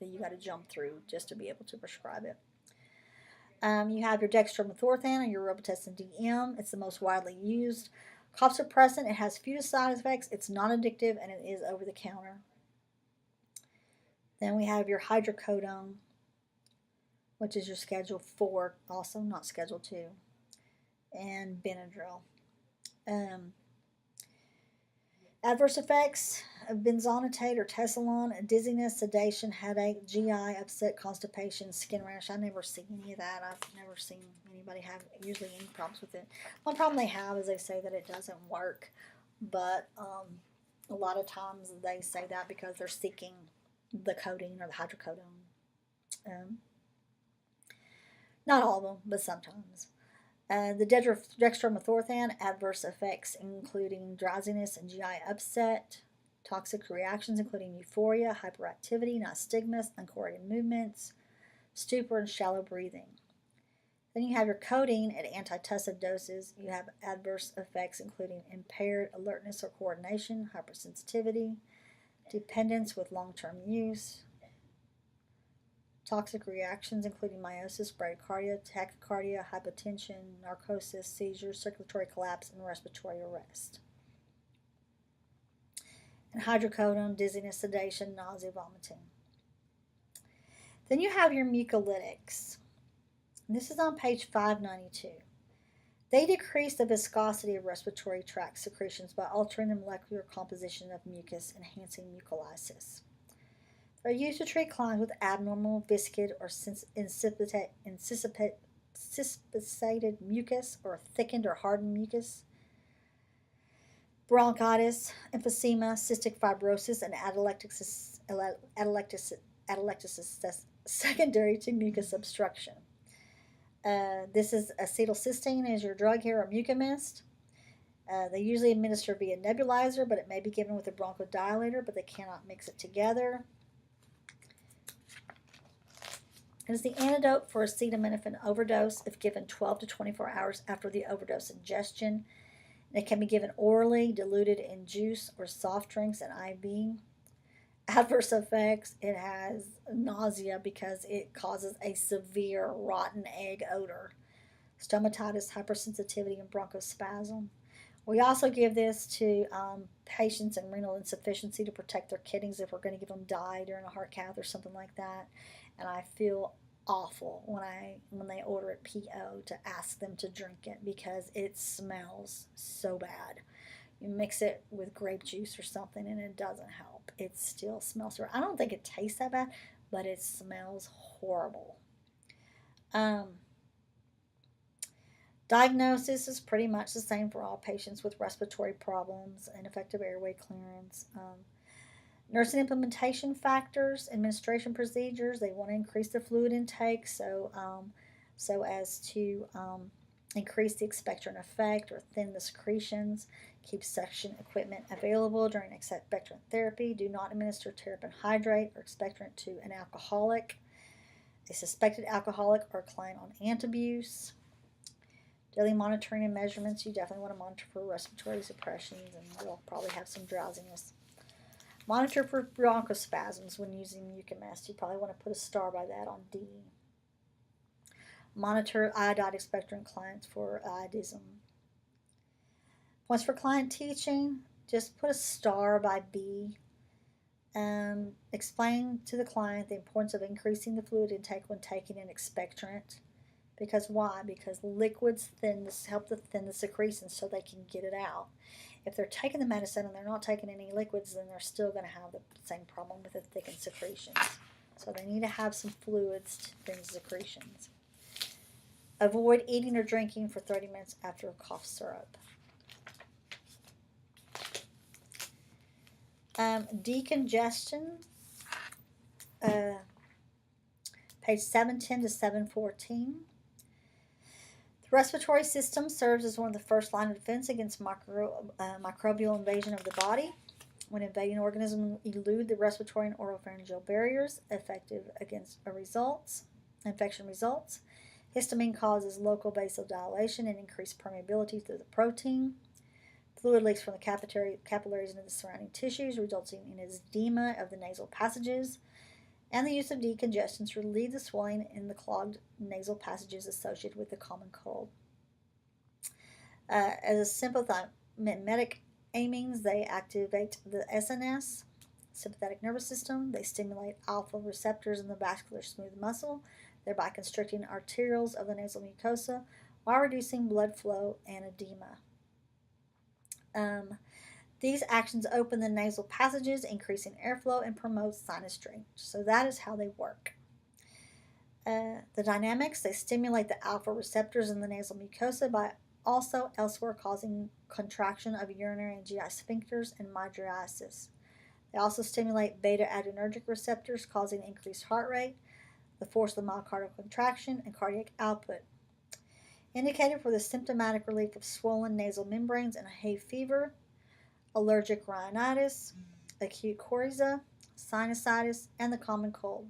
you got to jump through just to be able to prescribe it. You have your dextromethorphan and your Robitussin DM. It's the most widely used cough suppressant. It has few side effects. It's non-addictive, and it is over the counter. Then we have your hydrocodone, which is your Schedule 4, also not Schedule 2, and Benadryl. Adverse effects of benzonatate or Tessalon: dizziness, sedation, headache, GI upset, constipation, skin rash. I never see any of that. I've never seen anybody have usually any problems with it. One problem they have is they say that it doesn't work, but a lot of times they say that because they're seeking the codeine or the hydrocodone. Not all of them, but sometimes. The dextromethorphan adverse effects including drowsiness and GI upset, toxic reactions including euphoria, hyperactivity, nystagmus, uncoordinated movements, stupor, and shallow breathing. Then you have your codeine at antitussive doses. You have adverse effects including impaired alertness or coordination, hypersensitivity, dependence with long-term use, toxic reactions including meiosis, bradycardia, tachycardia, hypotension, narcosis, seizures, circulatory collapse, and respiratory arrest. And hydrocodone: dizziness, sedation, nausea, vomiting. Then you have your mucolytics. And this is on page 592. They decrease the viscosity of respiratory tract secretions by altering the molecular composition of mucus, enhancing mucolysis. They're used to treat clients with abnormal, viscid, or insipid mucus, or thickened or hardened mucus, bronchitis, emphysema, cystic fibrosis, and atelectasis secondary to mucus obstruction. This is acetylcysteine is your drug here, or Mucomyst. They usually administer via nebulizer, but it may be given with a bronchodilator, but they cannot mix it together. It is the antidote for acetaminophen overdose if given 12 to 24 hours after the overdose ingestion. It can be given orally, diluted in juice or soft drinks and IV. Adverse effects: it has nausea because it causes a severe rotten egg odor, stomatitis, hypersensitivity, and bronchospasm. We also give this to patients in renal insufficiency to protect their kidneys if we're going to give them dye during a heart cath or something like that. And I feel awful when they order it PO to ask them to drink it because it smells so bad. You mix it with grape juice or something and it doesn't help. It still smells. I don't think it tastes that bad, but it smells horrible. Diagnosis is pretty much the same for all patients with respiratory problems, ineffective airway clearance. Nursing implementation factors, administration procedures. They want to increase the fluid intake so as to increase the expectorant effect or thin the secretions. Keep suction equipment available during expectorant therapy. Do not administer terrapin hydrate or expectorant to an alcoholic, a suspected alcoholic, or a client on antabuse. Daily monitoring and measurements. You definitely want to monitor for respiratory suppressions, and we'll probably have some drowsiness. Monitor for bronchospasms when using mucomest. You probably want to put a star by that on D. Monitor iodide expectorant clients for iodism. Points for client teaching, just put a star by B. Explain to the client the importance of increasing the fluid intake when taking an expectorant. Because why? Because liquids help to thin the secretions so they can get it out. If they're taking the medicine and they're not taking any liquids, then they're still going to have the same problem with the thickened secretions. So they need to have some fluids to thin the secretions. Avoid eating or drinking for 30 minutes after a cough syrup. Decongestion, page 710 to 714. The respiratory system serves as one of the first line of defense against microbial invasion of the body. When invading organisms elude the respiratory and oropharyngeal barriers, effective against infection results. Histamine causes local vasodilation and increased permeability to the protein. Fluid leaks from the capillaries into the surrounding tissues, resulting in edema of the nasal passages. And the use of decongestants relieve the swelling in the clogged nasal passages associated with the common cold. As a sympathetic aimings, they activate the SNS, sympathetic nervous system. They stimulate alpha receptors in the vascular smooth muscle, thereby constricting arterioles of the nasal mucosa while reducing blood flow and edema. These actions open the nasal passages, increasing airflow, and promote sinus drainage. So that is how they work. The dynamics, they stimulate the alpha receptors in the nasal mucosa by also elsewhere causing contraction of urinary and GI sphincters and mydriasis. They also stimulate beta-adrenergic receptors, causing increased heart rate, the force of the myocardial contraction, and cardiac output. Indicated for the symptomatic relief of swollen nasal membranes and hay fever, allergic rhinitis, acute coryza, sinusitis, and the common cold.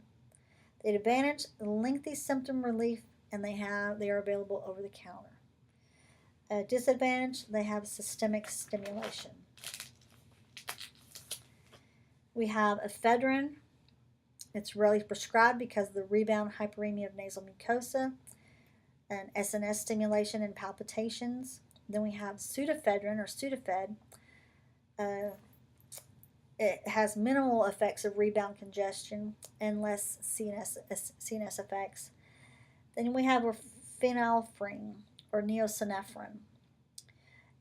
The advantage, lengthy symptom relief, and they are available over the counter. Disadvantage, they have systemic stimulation. We have ephedrine. It's rarely prescribed because of the rebound hyperemia of nasal mucosa and SNS stimulation and palpitations. Then we have pseudoephedrine or Sudafed. It has minimal effects of rebound congestion and less CNS effects. Then we have phenylphrine or neosynephrine.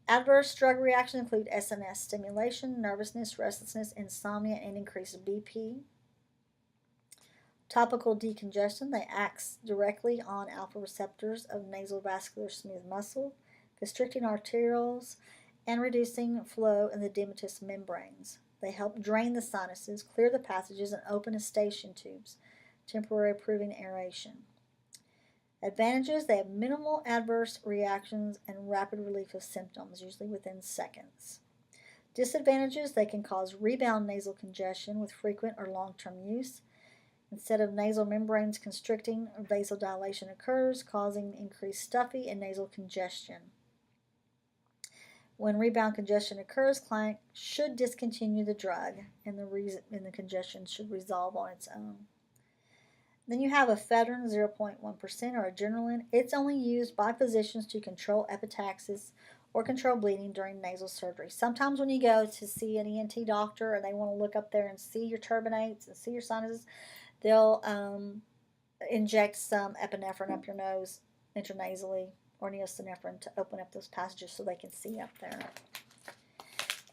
Adverse drug reactions include SNS stimulation, nervousness, restlessness, insomnia, and increased BP. Topical decongestion, they act directly on alpha receptors of nasal vascular smooth muscle, constricting arterioles and reducing flow in the edematous membranes. They help drain the sinuses, clear the passages, and open eustachian tubes, temporarily improving aeration. Advantages, they have minimal adverse reactions and rapid relief of symptoms, usually within seconds. Disadvantages, they can cause rebound nasal congestion with frequent or long-term use. Instead of nasal membranes constricting, vasodilation occurs, causing increased stuffy and nasal congestion. When rebound congestion occurs, client should discontinue the drug, and the congestion should resolve on its own. Then you have ephedrine, 0.1%, or adrenaline. It's only used by physicians to control epistaxis or control bleeding during nasal surgery. Sometimes when you go to see an ENT doctor and they want to look up there and see your turbinates and see your sinuses, they'll inject some epinephrine up your nose intranasally or neosynephrine to open up those passages so they can see up there.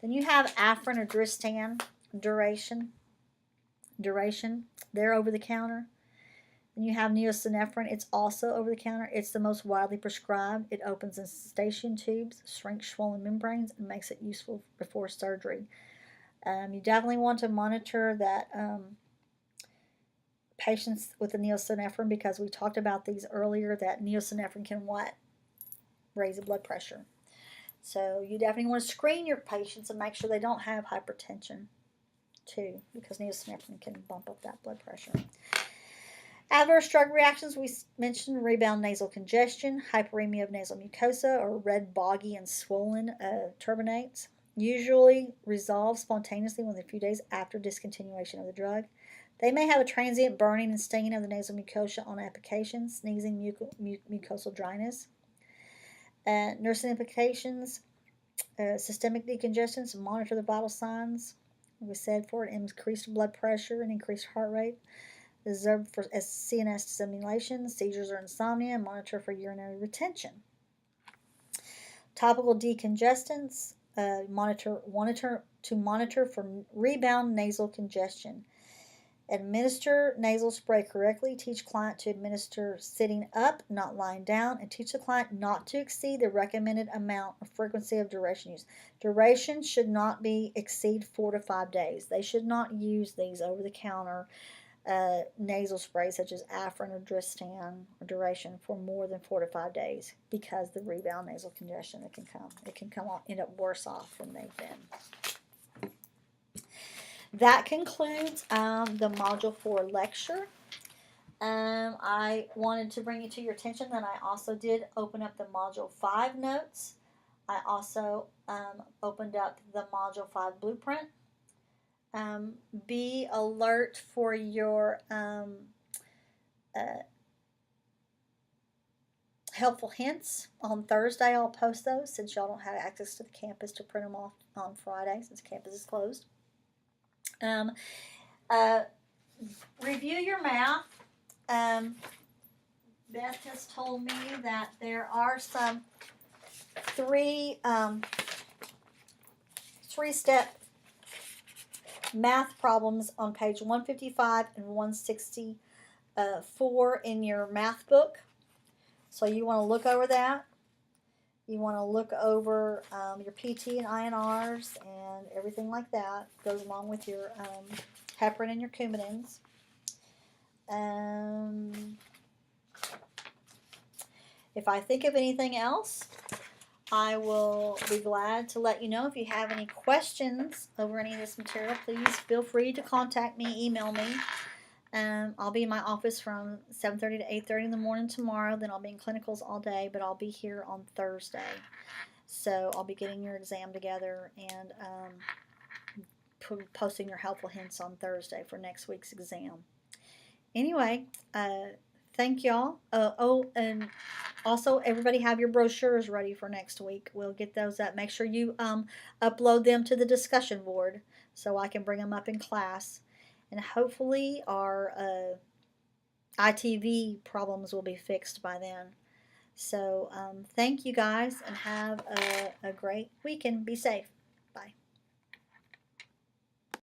Then you have Afrin or Dristan, duration. They're over the counter. Then you have neosynephrine. It's also over the counter. It's the most widely prescribed. It opens eustachian tubes, shrinks swollen membranes, and makes it useful before surgery. You definitely want to monitor that patients with the neosynephrine, because we talked about these earlier, that neosynephrine can what? Raise the blood pressure. So you definitely want to screen your patients and make sure they don't have hypertension too, because neosynephrine can bump up that blood pressure. Adverse drug reactions, we mentioned rebound nasal congestion, hyperemia of nasal mucosa, or red, boggy, and swollen turbinates. usually resolve spontaneously within a few days after discontinuation of the drug. They may have a transient burning and stinging of the nasal mucosa on application, sneezing, mucosal dryness. Nursing implications, systemic decongestants, monitor the vital signs. We said for it, increased blood pressure and increased heart rate. Observed for CNS stimulation, seizures or insomnia, and monitor for urinary retention. Topical decongestants, monitor for rebound nasal congestion. Administer nasal spray correctly. Teach client to administer sitting up, not lying down, and teach the client not to exceed the recommended amount or frequency of duration use. Duration should not exceed 4 to 5 days. They should not use these over-the-counter nasal sprays such as Afrin or Dristan or Duration for more than 4 to 5 days because the rebound nasal congestion that can come. It can end up worse off than they've been. That concludes the Module 4 lecture. I wanted to bring it to your attention that I also did open up the Module 5 notes. I also opened up the Module 5 blueprint. Be alert for your helpful hints. On Thursday, I'll post those since y'all don't have access to the campus to print them off on Friday since campus is closed. Review your math. Beth has told me that there are some three-step math problems on page 155 and 164 in your math book. So you want to look over that. You want to look over your PT and INRs and everything like that. Goes along with your heparin and your coumadins. If I think of anything else, I will be glad to let you know. If you have any questions over any of this material, please feel free to contact me, email me. I'll be in my office from 7:30 to 8:30 in the morning tomorrow. Then I'll be in clinicals all day, but I'll be here on Thursday. So I'll be getting your exam together and posting your helpful hints on Thursday for next week's exam. Anyway, thank y'all. And also everybody have your brochures ready for next week. We'll get those up. Make sure you upload them to the discussion board so I can bring them up in class. And hopefully our ITV problems will be fixed by then. So thank you guys and have a great weekend. Be safe. Bye.